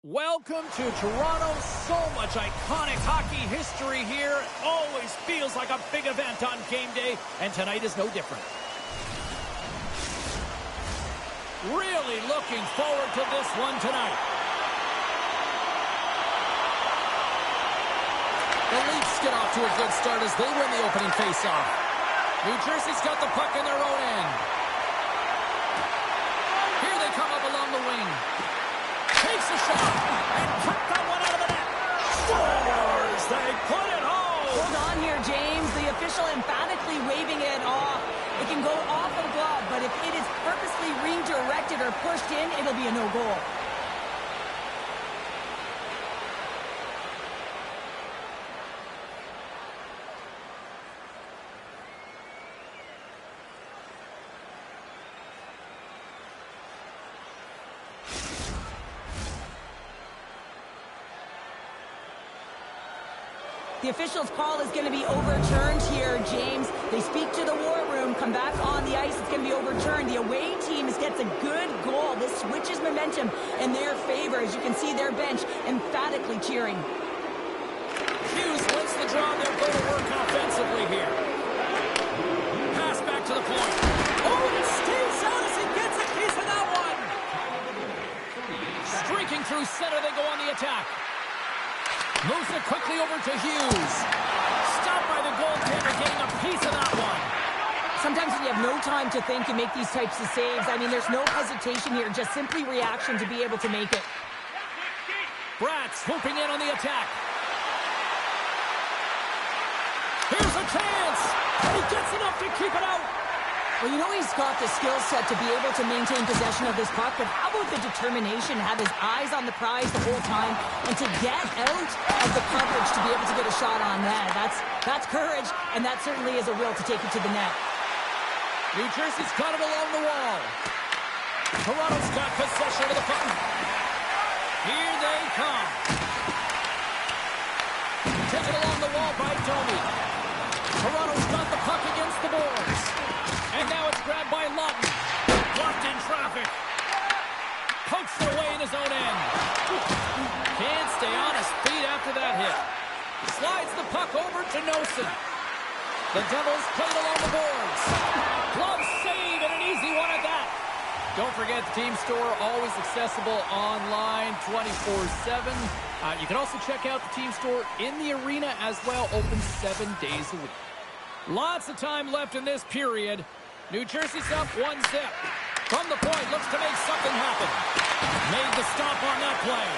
Welcome to Toronto. So much iconic hockey history here. Always feels like a big event on game day, and tonight is no different. Really looking forward to this one tonight. The Leafs get off to a good start as they win the opening faceoff. New Jersey's got the puck in their own end. Here they come up along the wing. Takes a shot and cut that one out of the net. Scores! They put it home! Hold on here, James. The official emphatically waving it off. It can go off of glove, but if it is purposely redirected or pushed in, it'll be a no-goal. The official's call is going to be overturned here, James. They speak to the war room, come back on the ice. It's going to be overturned. The away team gets a good goal. This switches momentum in their favor. As you can see, their bench emphatically cheering. Hughes wins the draw. They'll go to work offensively here. Pass back to the point. Oh, and it stays out as he gets a piece of that one. Streaking through center, they go on the attack. Moves it quickly over to Hughes. Stopped by the goaltender, getting a piece of that one. Sometimes when you have no time to think, you make these types of saves. I mean, there's no hesitation here, just simply reaction to be able to make it. Bratz swooping in on the attack. Here's a chance. And he gets enough to keep it out. Well, you know he's got the skill set to be able to maintain possession of this puck, but how about the determination to have his eyes on the prize the whole time and to get out of the coverage to be able to get a shot on net? That's courage, and that certainly is a will to take it to the net. New Jersey's got it along the wall. Toronto's got possession of the puck. Here they come. Taken along the wall by Domi. Toronto's got the puck against the boards. And now it's grabbed by Lawton. Blocked in traffic. Pokes it away in his own end. Can't stay on his feet after that hit. Slides the puck over to Nosen. The Devils play it along the boards. Glove save and an easy one Don't forget the team store, always accessible online 24/7. You can also check out the team store in the arena as well, open 7 days a week. Lots of time left in this period. New Jersey's up 1-0. From the point, looks to make something happen. Made the stop on that play.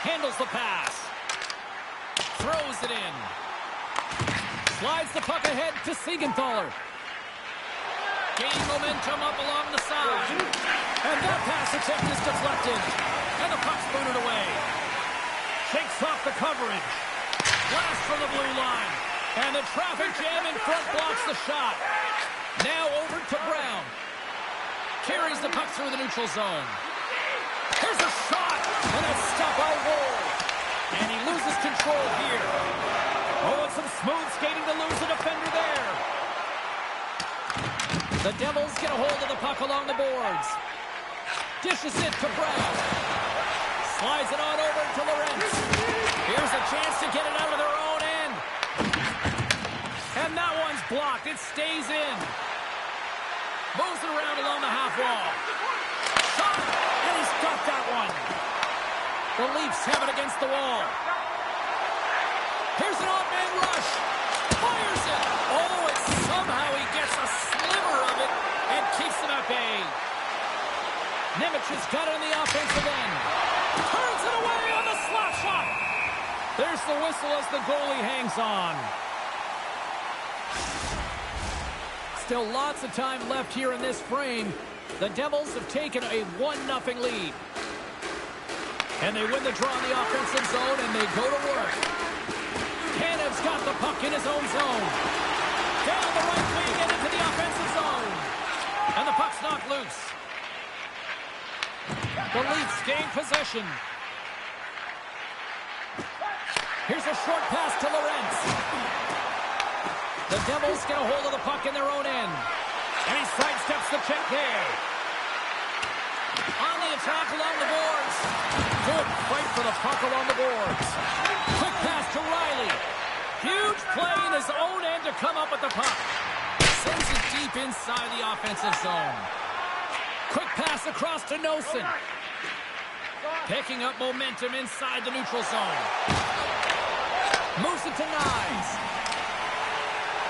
Handles the pass. Throws it in. Slides the puck ahead to Siegenthaler. Gaining momentum up along the side. And that pass attempt is deflected. And the puck's booted away. Shakes off the coverage. Blast from the blue line. And the traffic jam in front blocks the shot. Now over to Brown. Carries the puck through the neutral zone. Here's a shot. And a stop by Woll. And he loses control here. Oh, and some smooth skating to lose a defender there. The Devils get a hold of the puck along the boards. Dishes it to Brown. Slides it on over to Lorentz. Here's a chance to get it out of their own end. And that one's blocked. It stays in. Moves it around along the half wall. Shot, and he stopped that one. The Leafs have it against the wall. Here's an off-man rush. Fires it. Oh, and somehow he gets a sliver of it and keeps it at bay. Nemec has got it on the offensive end. Turns it away on the slap shot. There's the whistle as the goalie hangs on. Still lots of time left here in this frame. The Devils have taken a 1-0 lead. And they win the draw in the offensive zone, and they go to work. Tanev's got the puck in his own zone. Down the right wing and into the offensive zone. And the puck's knocked loose. The Leafs gain possession. Here's a short pass to Lorentz. The Devils get a hold of the puck in their own end. And he sidesteps the check there. On the attack along the boards. Good fight for the puck along the boards. Quick pass to Riley. Huge play in his own end to come up with the puck. Sends it deep inside the offensive zone. Quick pass across to Nosen. Picking up momentum inside the neutral zone. Moves it to Knies.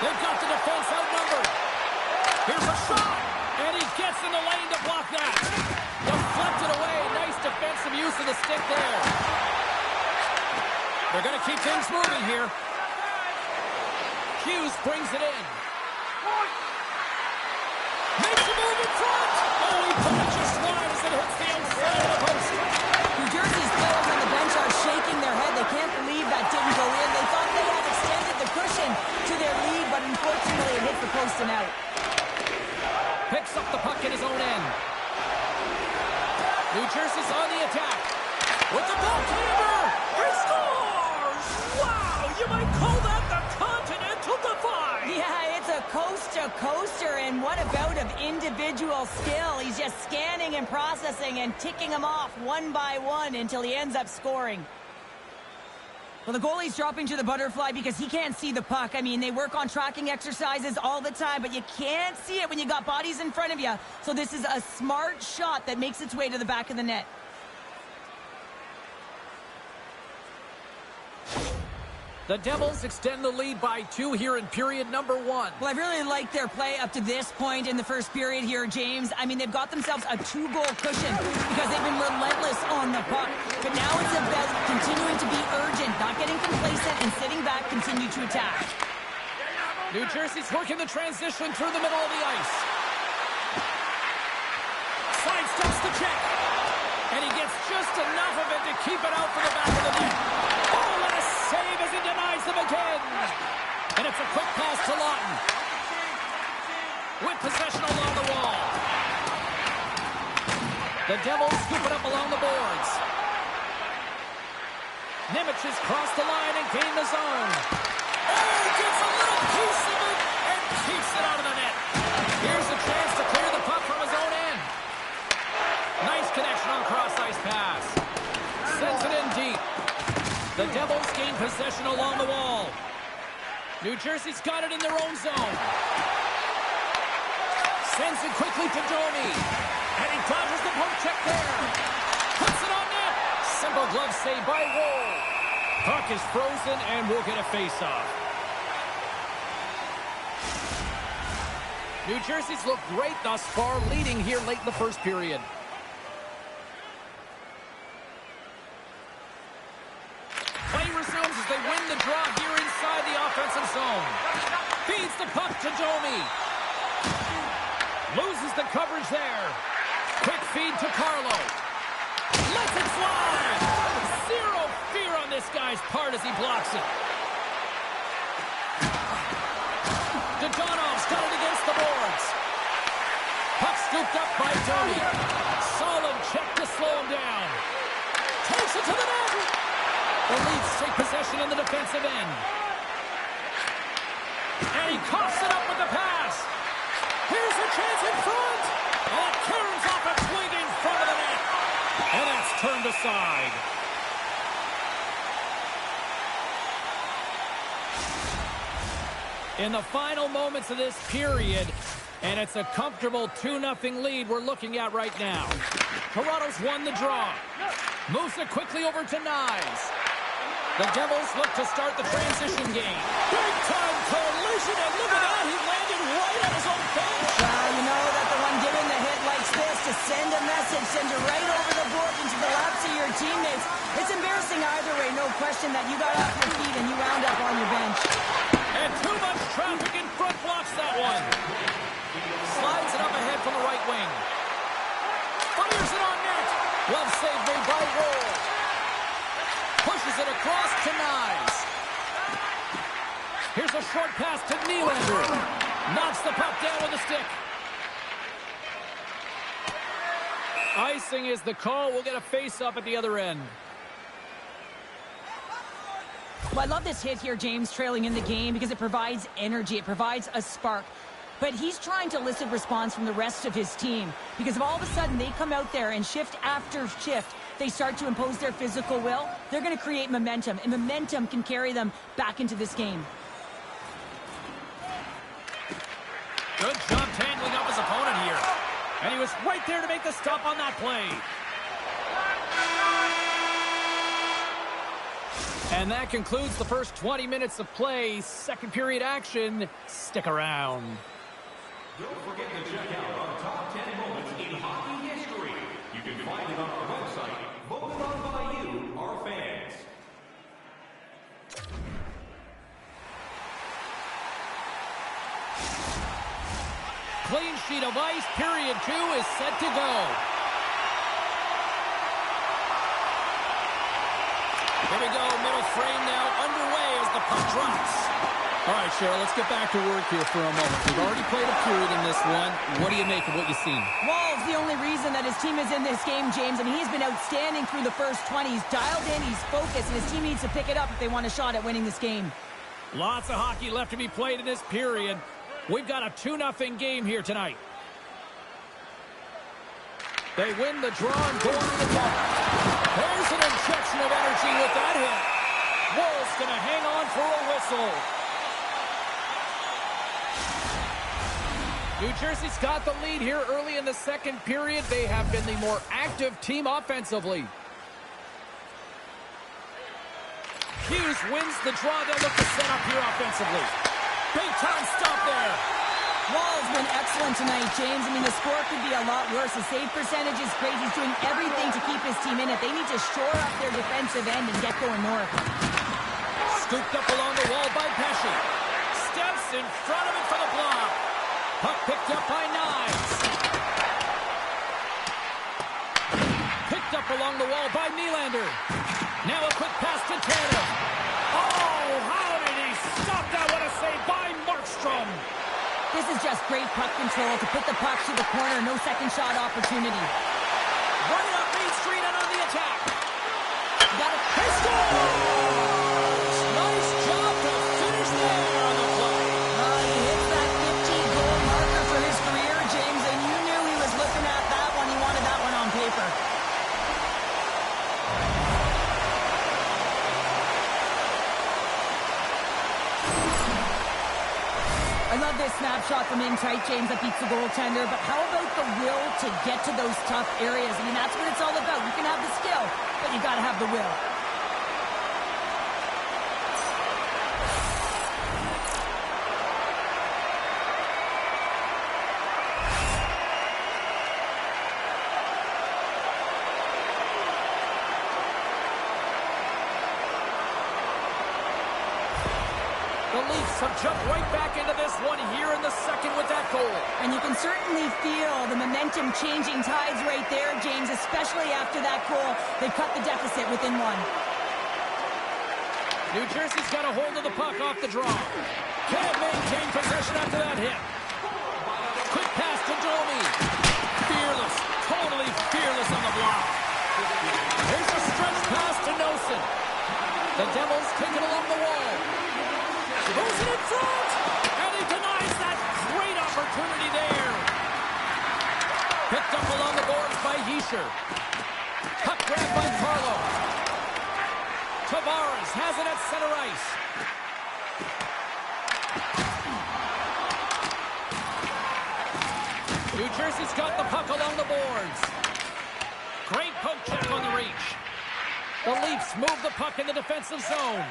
They've got the defense outnumbered. Here's a shot. And he gets in the lane to block that. Deflected away. Nice defensive use of the stick there. They're going to keep things moving here. Hughes brings it in. Makes a move in front. Oh, he put it just wide as it hits the outside of the post. New Jersey's players on the bench are shaking their head. They can't believe that didn't go in. They thought they had extended the cushion to their lead, but unfortunately it hit the post and out. Picks up the puck in his own end. New Jersey's on the attack. With the goaltender, he scores! Wow, you might call that the Continental Divide. Yeah, it's a coaster, and what a bout of individual skill. He's just scanning and processing and ticking them off one by one until he ends up scoring. Well, the goalie's dropping to the butterfly because he can't see the puck. I mean, they work on tracking exercises all the time, but you can't see it when you got bodies in front of you. So this is a smart shot that makes its way to the back of the net. The Devils extend the lead by 2 here in period number 1. Well, I really like their play up to this point in the first period here, James. I mean, they've got themselves a 2-goal cushion because they've been relentless on the puck. But now it's about continuing to be urgent, not getting complacent, and sitting back, continue to attack. New Jersey's working the transition through the middle of the ice. Sidesteps the check. And he gets just enough of it to keep it out for the back of the net. Oh, what a save as he denies them again. And it's a quick pass to Lawton. With possession along the wall. The Devils scoop it up along the boards. Nemec has crossed the line and gained the zone. Oh, he gets a little piece of it and keeps it out of the net. Here's a chance to clear the puck from his own end. Nice connection on the cross-ice pass. Sends it in deep. The Devils gain possession along the wall. New Jersey's got it in their own zone. Sends it quickly to Domi. And he dodges the poke check there. Puts it on net. Simple glove save by Woll. Puck is frozen and we'll get a face-off. New Jersey's looked great thus far, leading here late in the first period. Play resumes as they win the draw here inside the offensive zone. Feeds the puck to Domi. Loses the coverage there. Quick feed to Carlo. Lets it fly. Zero fear on this guy's part as he blocks it. Dodonov's got it against the boards. Puck scooped up by Domi. Solid check to slow him down. Takes it to the net. The Leafs take possession in the defensive end. And he coughs it up with the pass. Here's a chance in front. And it carries off a swing in front of the net. And that's turned aside. In the final moments of this period, and it's a comfortable 2-0 lead we're looking at right now. Toronto's won the draw. Moves it quickly over to Nyes. The Devils look to start the transition game. Big-time collision, and look at that, he landed right at his own bench. You know that the one giving the hit likes this, to send a message, send it right over the board into the laps of your teammates. It's embarrassing either way, no question that you got off your feet and you wound up on your bench. And too much traffic in front blocks that one. Slides it up ahead from the right wing. Fires it on net. Glove save made by Woll. Pushes it across to Nyes. Here's a short pass to Nylander. Knocks the puck down with a stick. Icing is the call. We'll get a face-up at the other end. Well, I love this hit here, James, trailing in the game, because it provides energy. It provides a spark. But he's trying to elicit response from the rest of his team, because if all of a sudden they come out there and shift after shift, they start to impose their physical will, they're going to create momentum, and momentum can carry them back into this game. Good job tangling up his opponent here. And he was right there to make the stop on that play. And that concludes the first 20 minutes of play. Second period action. Stick around. Don't forget to check out our top 10 moments in hockey history. You can find it on our website, voted on by you, our fans. Clean sheet of ice. Period 2 is set to go. Here we go. Middle frame now underway as the puck drops. All right, Cheryl, let's get back to work here for a moment. We've already played a period in this one. What do you make of what you've seen? Wall's the only reason that his team is in this game, James. I mean, he's been outstanding through the first 20. He's dialed in, he's focused, and his team needs to pick it up if they want a shot at winning this game. Lots of hockey left to be played in this period. We've got a 2-0 game here tonight. They win the draw and go into the puck. There's an injection of energy with that hit. Woll's going to hang on for a whistle. New Jersey's got the lead here early in the second period. They have been the more active team offensively. Hughes wins the draw. They'll look to set up here offensively. Big time stop there. Wall's been excellent tonight, James. I mean, the score could be a lot worse. The save percentage is great. He's doing everything to keep his team in it. They need to shore up their defensive end and get going north. Scooped up along the wall by Pesci. Steps in front of it for the block. Puck picked up by Nyes. Picked up along the wall by Nylander. Now a quick pass to Tanev. Oh, how did he stop that? What a save by Markstrom. This is just great puck control to put the puck to the corner. No second shot opportunity. Running up Main Street and on the attack. Got a pistol. Nice job to finish there on the play. He hits that 15-goal marker for his career, James, and you knew he was looking at that one. He wanted that one on paper. I love this snapshot from in tight, James, that beats the goaltender, but how about the will to get to those tough areas? I mean, that's what it's all about. You can have the skill, but you got to have the will. The Leafs have jumped right back into this one here in the second with that goal. And you can certainly feel the momentum changing tides right there, James, especially after that goal. They cut the deficit within one. New Jersey's got a hold of the puck off the draw. Can't maintain possession after that hit. Quick pass to Domi. Fearless, totally fearless on the block. Here's a stretch pass to Nosen. The Devils take it along the wall. Goes in front, and he denies that great opportunity there. Picked up along the boards by Yesher. Puck grabbed by Carlo. Tavares has it at center ice. New Jersey's got the puck along the boards. Great poke check on the reach. The Leafs move the puck in the defensive zone.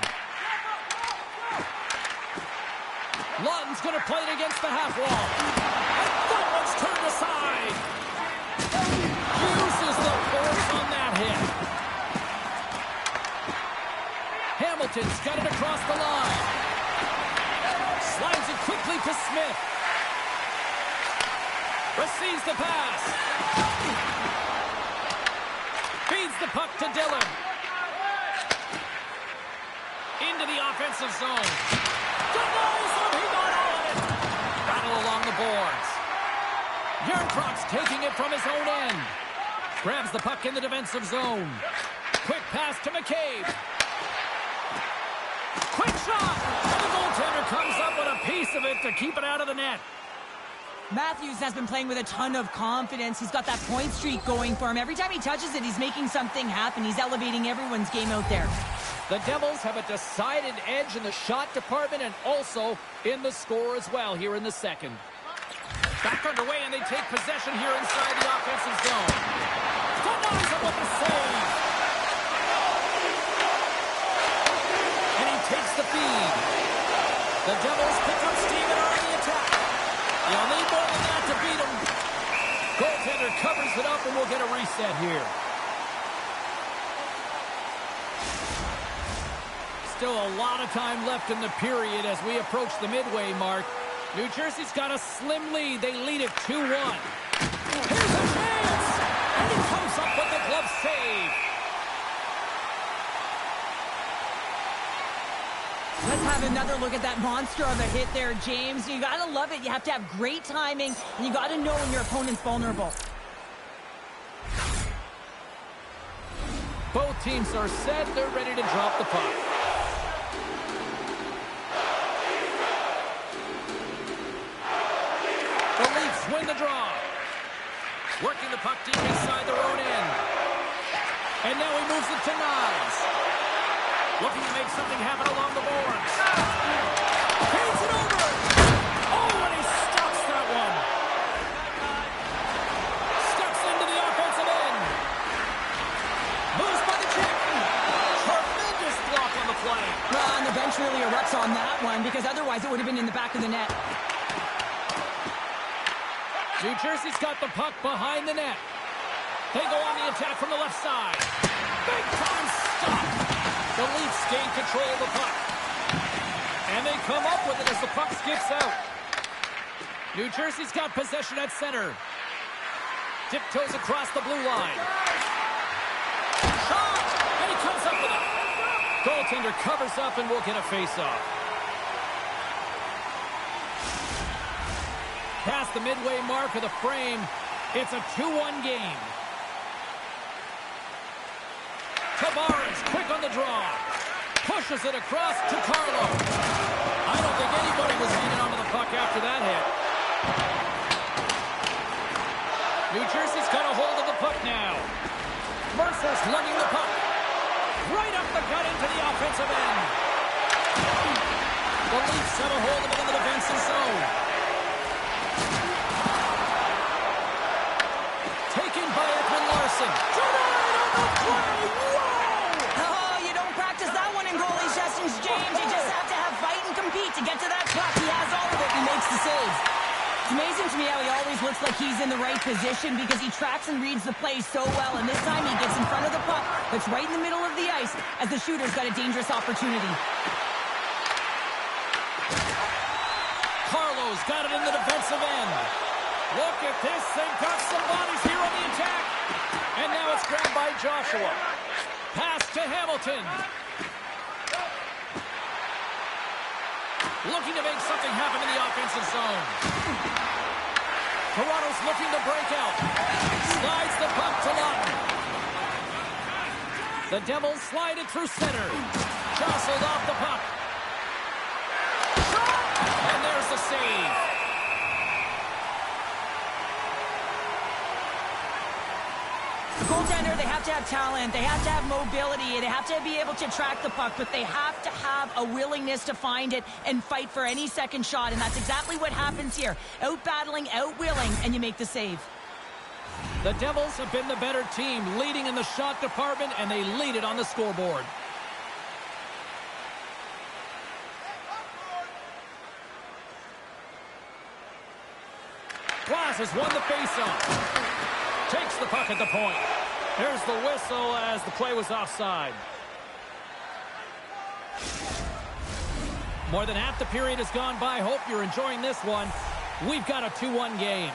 Lund's going to play it against the half wall. And that one's turned aside. Uses the force on that hit. Hamilton's got it across the line. Slides it quickly to Smith. Receives the pass. Feeds the puck to Dillon. Into the offensive zone. Denies him. He got all of it. Battle along the boards. Yarncroft's taking it from his own end. Grabs the puck in the defensive zone. Quick pass to McCabe. Quick shot. And the goaltender comes up with a piece of it to keep it out of the net. Matthews has been playing with a ton of confidence. He's got that point streak going for him. Every time he touches it, he's making something happen. He's elevating everyone's game out there. The Devils have a decided edge in the shot department and also in the score as well here in the second. Back underway, and they take possession here inside the offensive zone. Denies him with the save. And he takes the feed. The Devils pick up steam and are on the attack. You'll need more than that to beat him. Goaltender covers it up, and we'll get a reset here. Still a lot of time left in the period as we approach the midway mark. New Jersey's got a slim lead. They lead it 2-1. Here's a chance! And he comes up with the glove save. Let's have another look at that monster of a hit there, James. You got to love it. You have to have great timing, and you got to know when your opponent's vulnerable. Both teams are set. They're ready to drop the puck. The Leafs win the draw. Working the puck deep inside their own end. And now he moves it to Nyes. Looking to make something happen along the boards. Feeds it over. Oh, and he stops that one. Steps into the offensive end. Moves by the check. Tremendous block on the play. Well, and the bench really erupts on that one because otherwise it would have been in the back of the net. New Jersey's got the puck behind the net. They go on the attack from the left side. Big time stop. The Leafs gain control of the puck. And they come up with it as the puck skips out. New Jersey's got possession at center. Tiptoes across the blue line. Shot! And he comes up with it. Goaltender covers up and we'll get a face-off. Past the midway mark of the frame, it's a 2-1 game. Tavares, quick on the draw. Pushes it across to Carlo. I don't think anybody was hanging onto the puck after that hit. New Jersey's got a hold of the puck now. Mercer's lugging the puck. Right up the gut into the offensive end. The keeps a hold of it in the defensive zone. Taken by Edwin Larson. Denied on the play. Whoa! Oh, you don't practice that one in goalie sessions, James. You just have to have fight and compete to get to that puck. He has all of it. He makes the save. It's amazing to me how he always looks like he's in the right position because he tracks and reads the play so well. And this time he gets in front of the puck that's right in the middle of the ice as the shooter's got a dangerous opportunity. Carlo's got it in the defensive end. Look at this. They've got some bodies here on the attack. And now it's grabbed by Joshua. Pass to Hamilton. Looking to make something happen in the offensive zone. Toronto's looking to break out. Slides the puck to Lawton. The Devils slide it through center. Jostled off the puck. Shot! And there's the save. Goaltender, they have to have talent, they have to have mobility, they have to be able to track the puck, but they have to have a willingness to find it and fight for any second shot, and that's exactly what happens here. Out-battling, out-willing, and you make the save. The Devils have been the better team, leading in the shot department, and they lead it on the scoreboard. Glass has won the faceoff. Takes the puck at the point. There's the whistle as the play was offside. More than half the period has gone by. Hope you're enjoying this one. We've got a 2-1 game.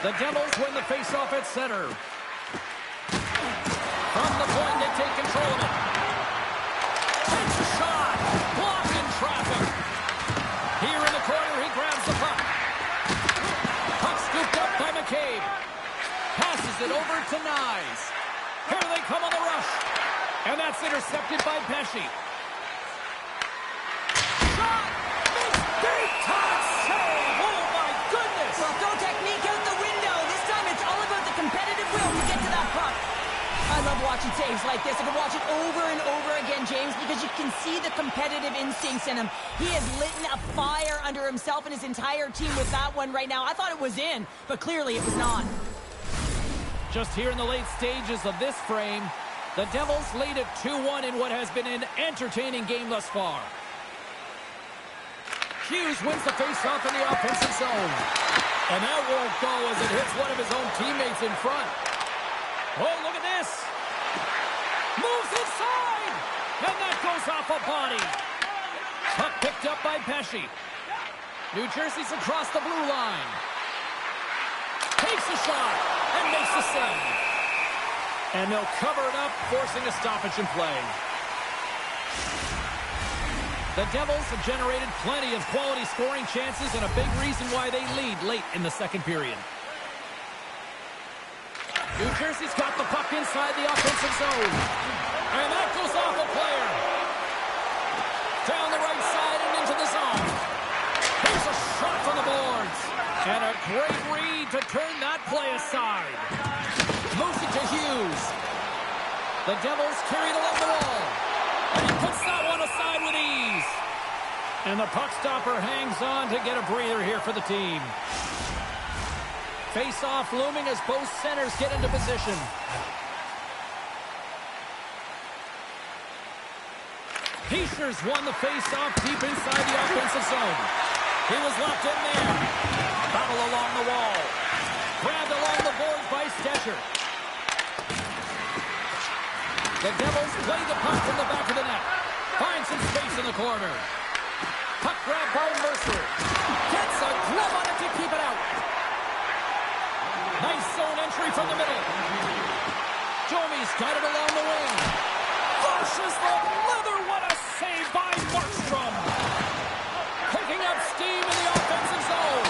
The Devils win the faceoff at center. From the point, they take control of it. Takes a shot. Blocked in traffic. Here in the corner, he grabs the puck. Scooped up by McCabe. Passes it over to Nyes. Here they come on the rush. And that's intercepted by Pesci. Shot! Makes big time save! Oh my goodness! Well, throw technique out the window. This time it's all about the competitive will to get to that puck. I love watching saves like this. I can watch it over and over again, James, because you can see the competitive instincts in him. He has lit a fire under himself and his entire team with that one right now. I thought it was in, but clearly it was not. Just here in the late stages of this frame, the Devils lead at 2-1 in what has been an entertaining game thus far. Hughes wins the faceoff in the offensive zone. And that won't go as it hits one of his own teammates in front. Oh, look at this. Moves inside. And that goes off a body. Puck picked up by Pesci. New Jersey's across the blue line. Takes a shot and makes the save. And they'll cover it up, forcing a stoppage in play. The Devils have generated plenty of quality scoring chances and a big reason why they lead late in the second period. New Jersey's got the puck inside the offensive zone. And that goes off a player. Down the right side and into the zone. Here's a shot from the boards. And a great read to turn that play aside. Moves it to Hughes. The Devils carry it along the wall. And he puts that one aside with ease. And the puck stopper hangs on to get a breather here for the team. Face-off looming as both centers get into position. Heischer's won the face-off deep inside the offensive zone. He was locked in there. Battle along the wall. Grabbed along the boards by Stecher. The Devils play the puck from the back of the net. Find some space in the corner. Puck grab by Mercer. Gets a glove on it to keep it out. Nice zone entry from the middle. Domi's got it along the wing. Flushes the leather. What a save by Markstrom. Picking up steam in the offensive zone.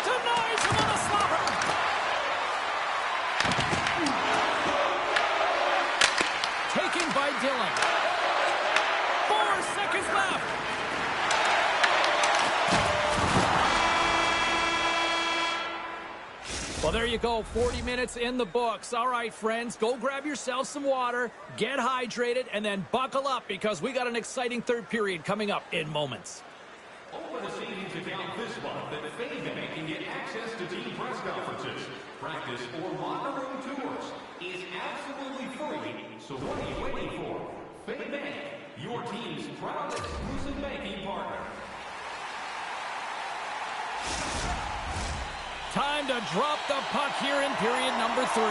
Denies him on a slobber. Taken by Dillon. 4 seconds left. Well, there you go. 40 minutes in the books. All right, friends, go grab yourself some water, get hydrated, and then buckle up because we got an exciting third period coming up in moments. Open a savings account this month at Fame Bank and get access to team press conferences, practice, or locker room tours. Is absolutely free, so what are you waiting for? Fame Bank, your team's proud exclusive banking partner. Time to drop the puck here in period number 3.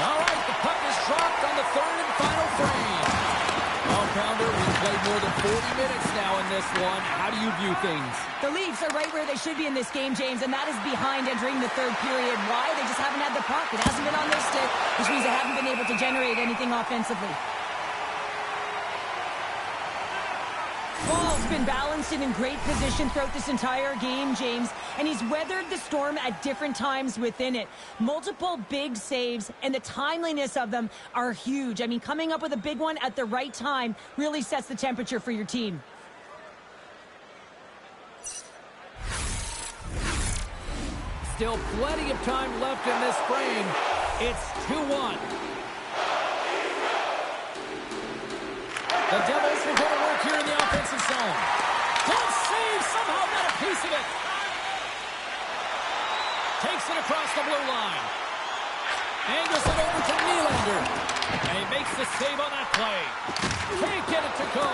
All right, the puck is dropped on the third and final frame. Pounder, we've played more than 40 minutes now in this one. How do you view things? The Leafs are right where they should be in this game, James, and that is behind entering the third period. Why? They just haven't had the puck. It hasn't been on their stick, which means they haven't been able to generate anything offensively. Ball's been balanced and in great position throughout this entire game, James, and he's weathered the storm at different times within it. Multiple big saves, and the timeliness of them are huge. I mean, coming up with a big one at the right time really sets the temperature for your team. Still plenty of time left in this frame. It's 2-1. The Devils will go to work here in the offensive zone. Good save, somehow got a piece of it. Takes it across the blue line. Angles it over to Nylander. And he makes the save on that play. Can't get it to go.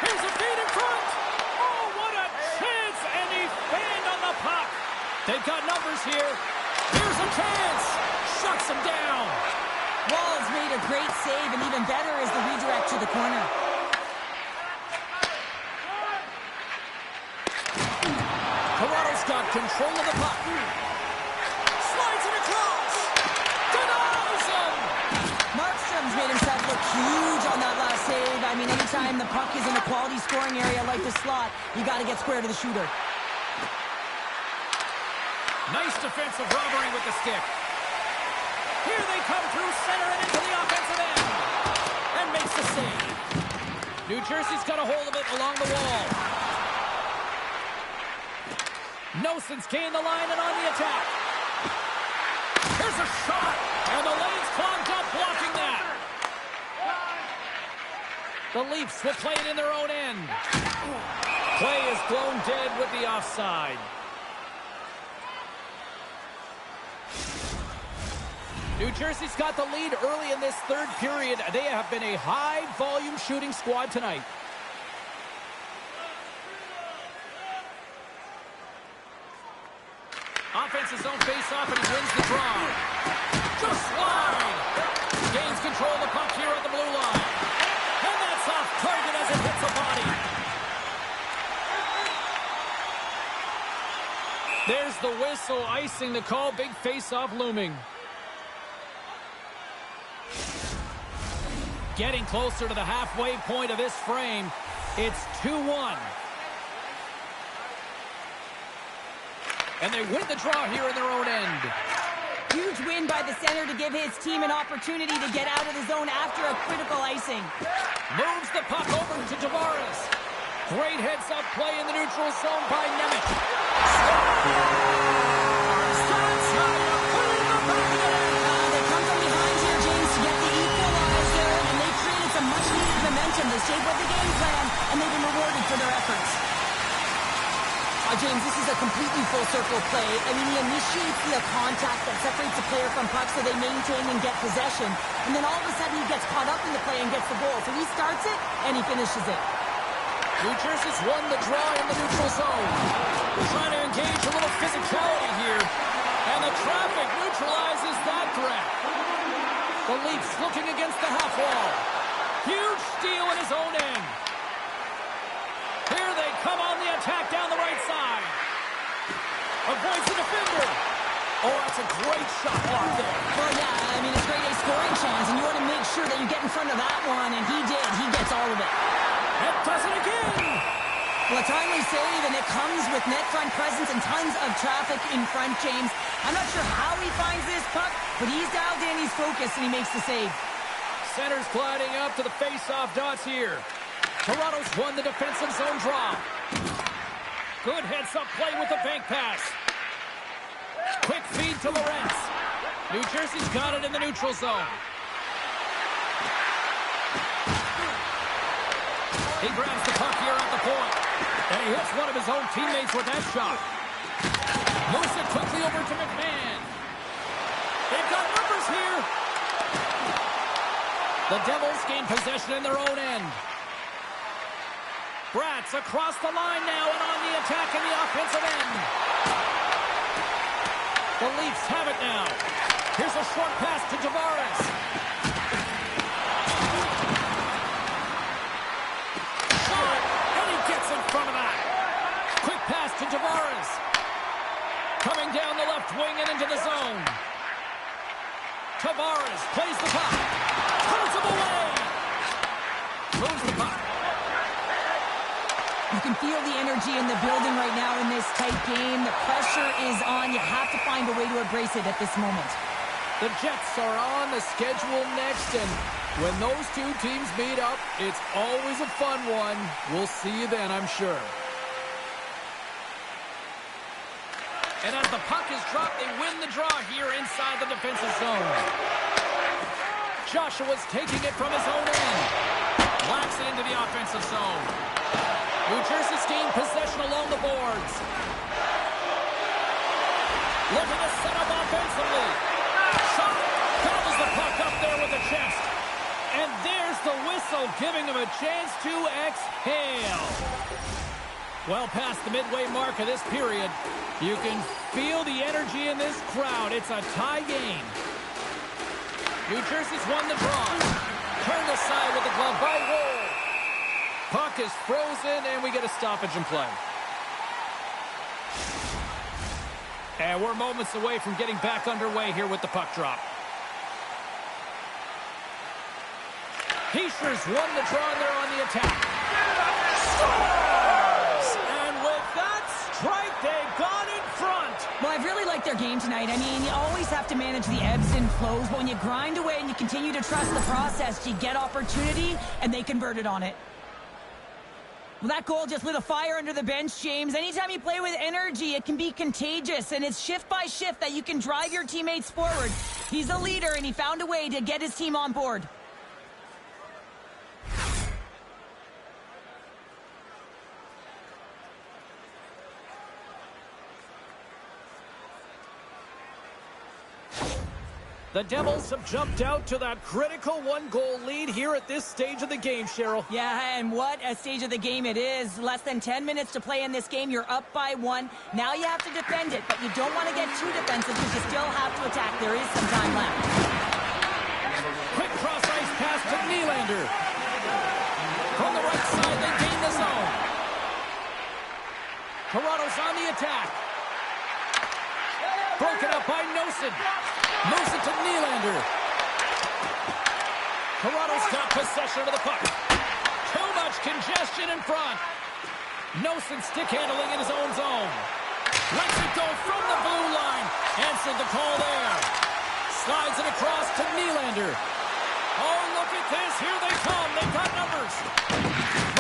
Here's a feed in front. Oh, what a chance. And he fanned on the puck. They've got numbers here. Here's a chance. Shuts him down. Wall's made a great save, and even better is the redirect to the corner. Toronto's got control of the puck. Slides it across. Denies him. Markstrom's made himself look huge on that last save. I mean, anytime the puck is in a quality scoring area like the slot, you got to get square to the shooter. Nice defensive robbery with the stick. Here they come through center and into the offensive end. And makes the save. New Jersey's got a hold of it along the wall. Noson's gained the line and on the attack. Here's a shot. And the lane's clogged up blocking that. The Leafs will play it in their own end. Play is blown dead with the offside. New Jersey's got the lead early in this third period. They have been a high-volume shooting squad tonight. Offensive zone face-off, and he wins the draw. Just wide. Gains control of the puck here on the blue line. And that's off target as it hits the body. There's the whistle, icing the call. Big face-off looming. Getting closer to the halfway point of this frame. It's 2-1. And they win the draw here in their own end. Huge win by the center to give his team an opportunity to get out of the zone after a critical icing. Moves the puck over to Tavares. Great heads-up play in the neutral zone by Nemec. They stayed with the game plan, and they've been rewarded for their efforts. James, this is a completely full circle play. I mean, he initiates the contact that separates the player from puck so they maintain and get possession. And then all of a sudden he gets caught up in the play and gets the goal. So he starts it, and he finishes it. New Jersey's won the draw in the neutral zone. We're trying to engage a little physicality here. And the traffic neutralizes that threat. The Leafs looking against the half wall. Huge steal in his own end. Here they come on the attack down the right side. Avoids the defender. Oh, that's a great shot block there. Well, yeah, I mean, it's great a scoring chance, and you want to make sure that you get in front of that one, and he did. He gets all of it. And does it again. Well, a timely save, and it comes with net front presence and tons of traffic in front, James. I'm not sure how he finds this puck, but he's dialed in, he's focused, and he makes the save. Center's gliding up to the face-off dots here. Toronto's won the defensive zone draw. Good heads-up play with the bank pass. Quick feed to Lawrence. New Jersey's got it in the neutral zone. He grabs the puck here at the point. And he hits one of his own teammates with that shot. Moves it quickly over to McMahon. They've got numbers here. The Devils gain possession in their own end. Bratz across the line now and on the attack in the offensive end. The Leafs have it now. Here's a short pass to Tavares. Shot! And he gets in front of that. Quick pass to Tavares. Coming down the left wing and into the zone. Tavares plays the puck. Pulls him away. Moves the puck. You can feel the energy in the building right now in this tight game. The pressure is on. You have to find a way to embrace it at this moment. The Jets are on the schedule next, and when those two teams meet up, it's always a fun one. We'll see you then, I'm sure. And as the puck is dropped, they win the draw here inside the defensive zone. Joshua's taking it from his own end. Locks it into the offensive zone. New Jersey's gained possession along the boards. Looking to set up offensively. Shot. Gobbles the puck up there with the chest. And there's the whistle, giving him a chance to exhale. Well past the midway mark of this period, you can feel the energy in this crowd. It's a tie game. New Jersey's won the draw. Turned aside with the glove by Woll. Puck is frozen, and we get a stoppage in play. And we're moments away from getting back underway here with the puck drop. Heischer's won the draw, and they're on the attack. Scores! And with that strike, they've gone in front. Well, I've really liked their game tonight. I mean, you always have to manage the ebbs and flows. But when you grind away and you continue to trust the process, you get opportunity, and they converted on it. Well, that goal just lit a fire under the bench, James. Anytime you play with energy, it can be contagious, and it's shift by shift that you can drive your teammates forward. He's a leader, and he found a way to get his team on board. The Devils have jumped out to that critical one-goal lead here at this stage of the game, Cheryl. Yeah, and what a stage of the game it is. Less than 10 minutes to play in this game. You're up by 1. Now you have to defend it, but you don't want to get too defensive because you still have to attack. There is some time left. Quick cross-ice pass to Nylander. From the right side, they gain the zone. Toronto's on the attack. Broken up by Nosen. Moves it to Nylander. Toronto's got possession of the puck. Too much congestion in front. Nosen stick handling in his own zone. Lets it go from the blue line. Answered the call there. Slides it across to Nylander. Oh, look at this. Here they come. They've got numbers.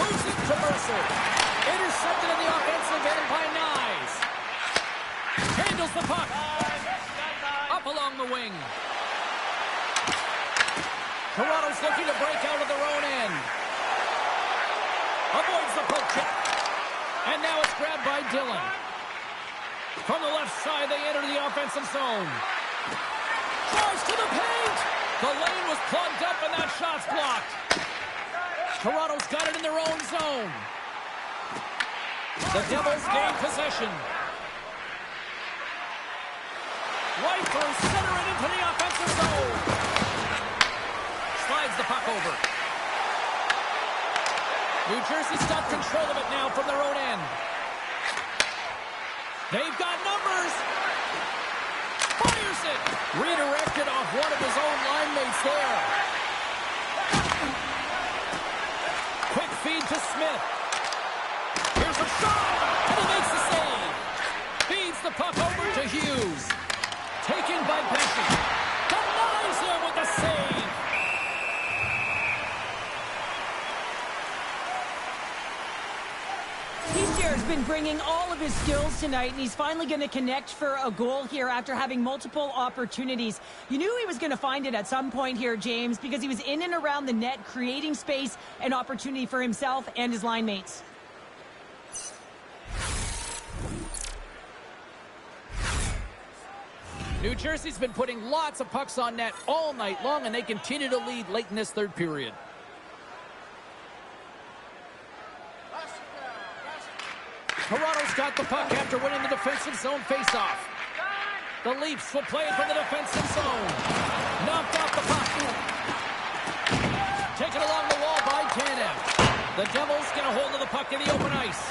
Moves it to Mercer. Intercepted in the offensive end by Nyes. Handles the puck. Up along the wing. Toronto's looking to break out of their own end. Avoids the poke check. And now it's grabbed by Dillon. From the left side, they enter the offensive zone. Drives to the paint. The lane was plugged up and that shot's blocked. Toronto's got it in their own zone. The Devils gain possession. Right through center and into the offensive zone. Slides the puck over. New Jersey's got control of it now from their own end. They've got numbers. Fires it. Redirected off one of his own line mates there. Quick feed to Smith. Here's a shot. And he makes the save. Feeds the puck over to Hughes. Taken by Pesci. Denies him with the save. He shares He's been bringing all of his skills tonight, and he's finally going to connect for a goal here after having multiple opportunities. You knew he was going to find it at some point here, James, because he was in and around the net, creating space and opportunity for himself and his line mates. New Jersey's been putting lots of pucks on net all night long, and they continue to lead late in this third period. Toronto's got the puck after winning the defensive zone faceoff. The Leafs will play it from the defensive zone. Knocked out the puck. Taken along the wall by Tanev. The Devils get a hold of the puck in the open ice.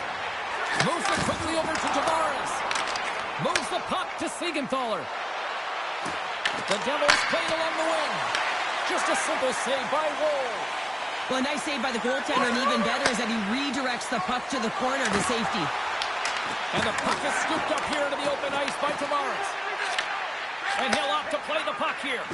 Moves it quickly over to Tavares. Moves the puck to Siegenthaler. The Devils play it along the wing. Just a simple save by Woll. Well, a nice save by the goaltender, and even better is that he redirects the puck to the corner to safety. And the puck is scooped up here into the open ice by Tavares. And he'll opt to play the puck here.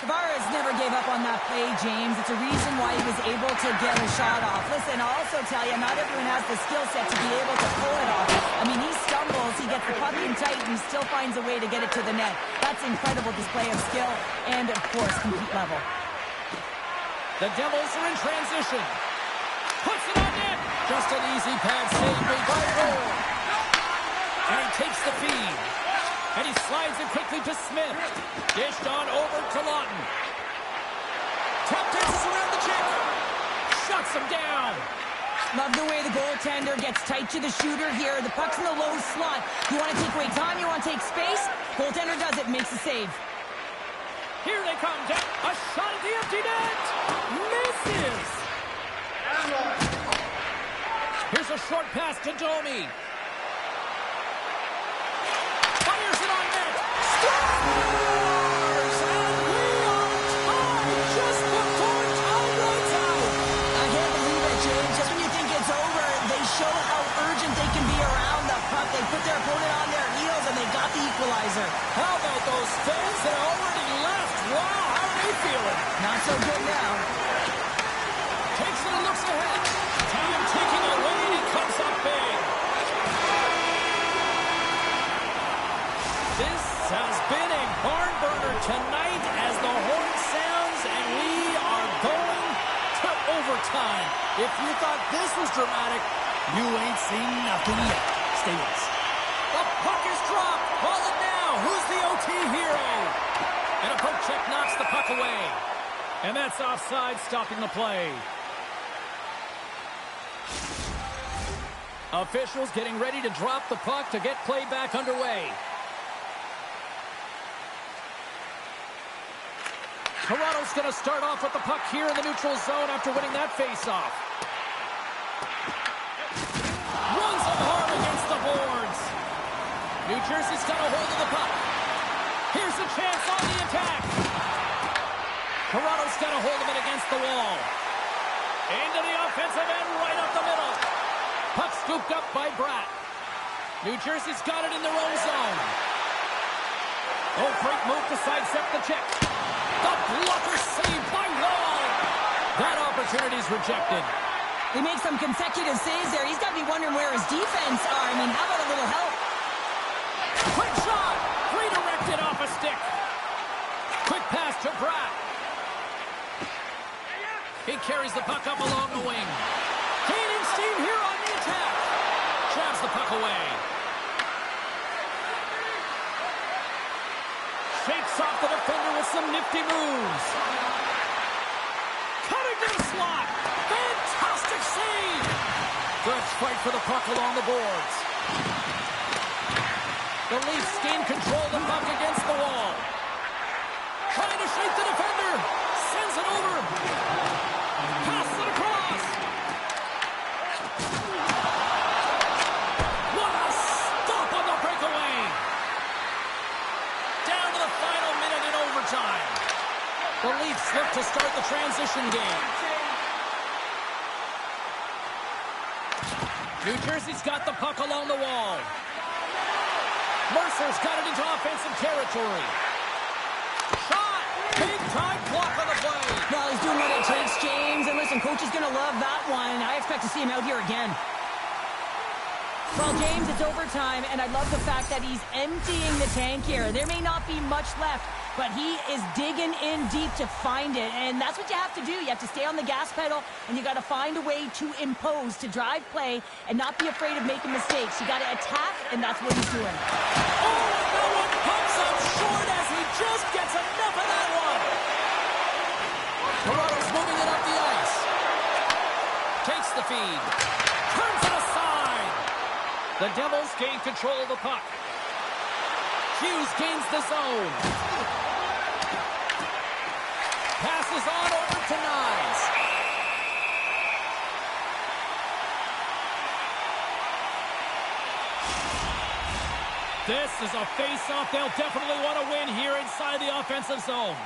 Tavares never gave up on that play, James. It's a reason why he was able to get a shot off. Listen, I'll also tell you, not everyone has the skill set to be able to pull it off. I mean, he stumbles, he gets the puck in tight, and he still finds a way to get it to the net. That's incredible display of skill and, of course, complete level. The Devils are in transition. Puts it on net. Just an easy pad save made by Woll. And he takes the feed. And he slides it quickly to Smith. Dished on over to Lawton. Tap dances around the check. Shuts him down. Love the way the goaltender gets tight to the shooter here. The puck's in the low slot. You want to take away time, you want to take space. Goaltender does it, makes the save. Here they come. A shot at the empty net. Misses. Here's a short pass to Domi. Fires it on net. Scores! And we are tied just before time runs out. I can't believe it, James. Just when you think it's over, they show how urgent they can be around the puck. They put their opponent on their heels, and they got the equalizer. How about those fans that already left? Wow, how are they feeling? Not so good now. Takes it and looks ahead. Time taking it away, and he comes up big. This has been a barn burner tonight as the horn sounds, and we are going to overtime. If you thought this was dramatic, you ain't seen nothing yet. Stay with us. The puck is dropped. Call it now. Who's the OT hero? And a poke check knocks the puck away. And that's offside, stopping the play. Officials getting ready to drop the puck to get play back underway. Toronto's going to start off with the puck here in the neutral zone after winning that faceoff. Runs him hard against the boards. New Jersey's got a hold of the puck. Here's a chance on the attack. Toronto's got a hold of it against the wall. Into the offensive end, right up the middle. Puck scooped up by Bratt. New Jersey's got it in their own zone. Oh, great move to sidestep the check. The blocker saved by Wall. That opportunity's rejected. They make some consecutive saves there. He's got to be wondering where his defense are. I mean, how about a little help? Quick shot. Redirected off a stick. Quick pass to Bratt. He carries the puck up along the wing. Gaining steam here on the attack. Jabs the puck away. Shakes off the defender with some nifty moves. Cutting to the slot. Fantastic save. Good fight for the puck along the boards. The Leafs gain control of the puck against the wall. Trying to shake the defender. Sends it over. Passes it across. What a stop on the breakaway. Down to the final minute in overtime. The Leafs look to start the transition game. New Jersey's got the puck along the wall. Mercer's got it into offensive territory. Shot! Big time block on the play. Well, he's doing what it takes, James. And listen, coach is going to love that one. I expect to see him out here again. Well, James, it's overtime, and I love the fact that he's emptying the tank here. There may not be much left, but he is digging in deep to find it, and that's what you have to do. You have to stay on the gas pedal, and you got to find a way to impose, to drive play, and not be afraid of making mistakes. You got to attack, and that's what he's doing. Oh, and that one comes up short as he just gets enough of that one. Toronto's moving it up the ice. Takes the feed. Turns it aside. The Devils gain control of the puck. Hughes gains the zone. Passes on over to Nyes. This is a face-off they'll definitely want to win here inside the offensive zone.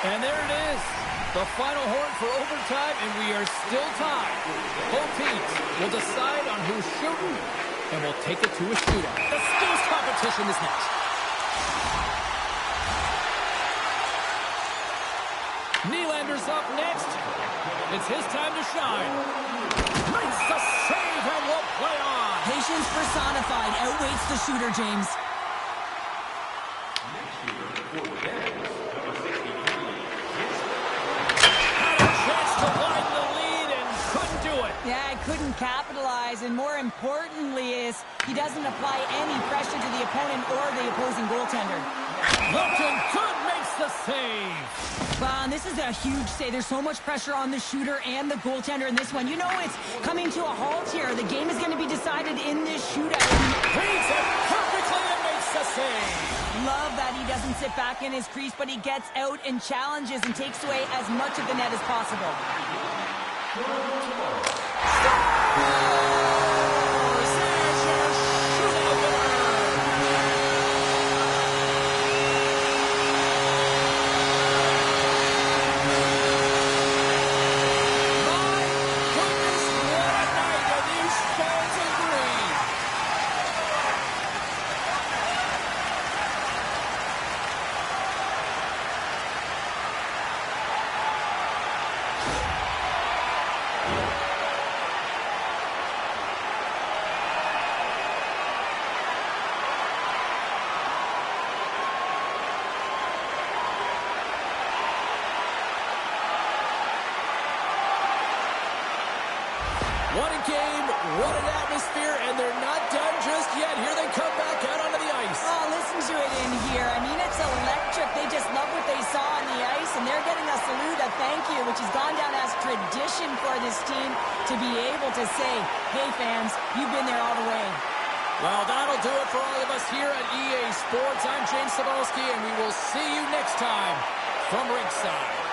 And there it is. The final horn for overtime, and we are still tied. Both teams will decide on who's shooting, and we'll take it to a shootout. The skills competition is next. Nylander's up next. It's his time to shine. Makes the save and will play on. Patience personified outweighs the shooter, James. Yeah, I couldn't capitalize, and more importantly is he doesn't apply any pressure to the opponent or the opposing goaltender. Looking good, makes the save. Wow, and this is a huge save. There's so much pressure on the shooter and the goaltender in this one. You know it's coming to a halt here. The game is going to be decided in this shootout. Reads it perfectly and makes the save. Love that he doesn't sit back in his crease, but he gets out and challenges and takes away as much of the net as possible. What a game, what an atmosphere, and they're not done just yet. Here they come back out onto the ice. Oh, listen to it in here. I mean, it's electric. They just love what they saw on the ice, and they're getting a salute, a thank you, which has gone down as tradition for this team to be able to say, hey, fans, you've been there all the way. Well, that'll do it for all of us here at EA Sports. I'm James Cebulski, and we will see you next time from Rinkside.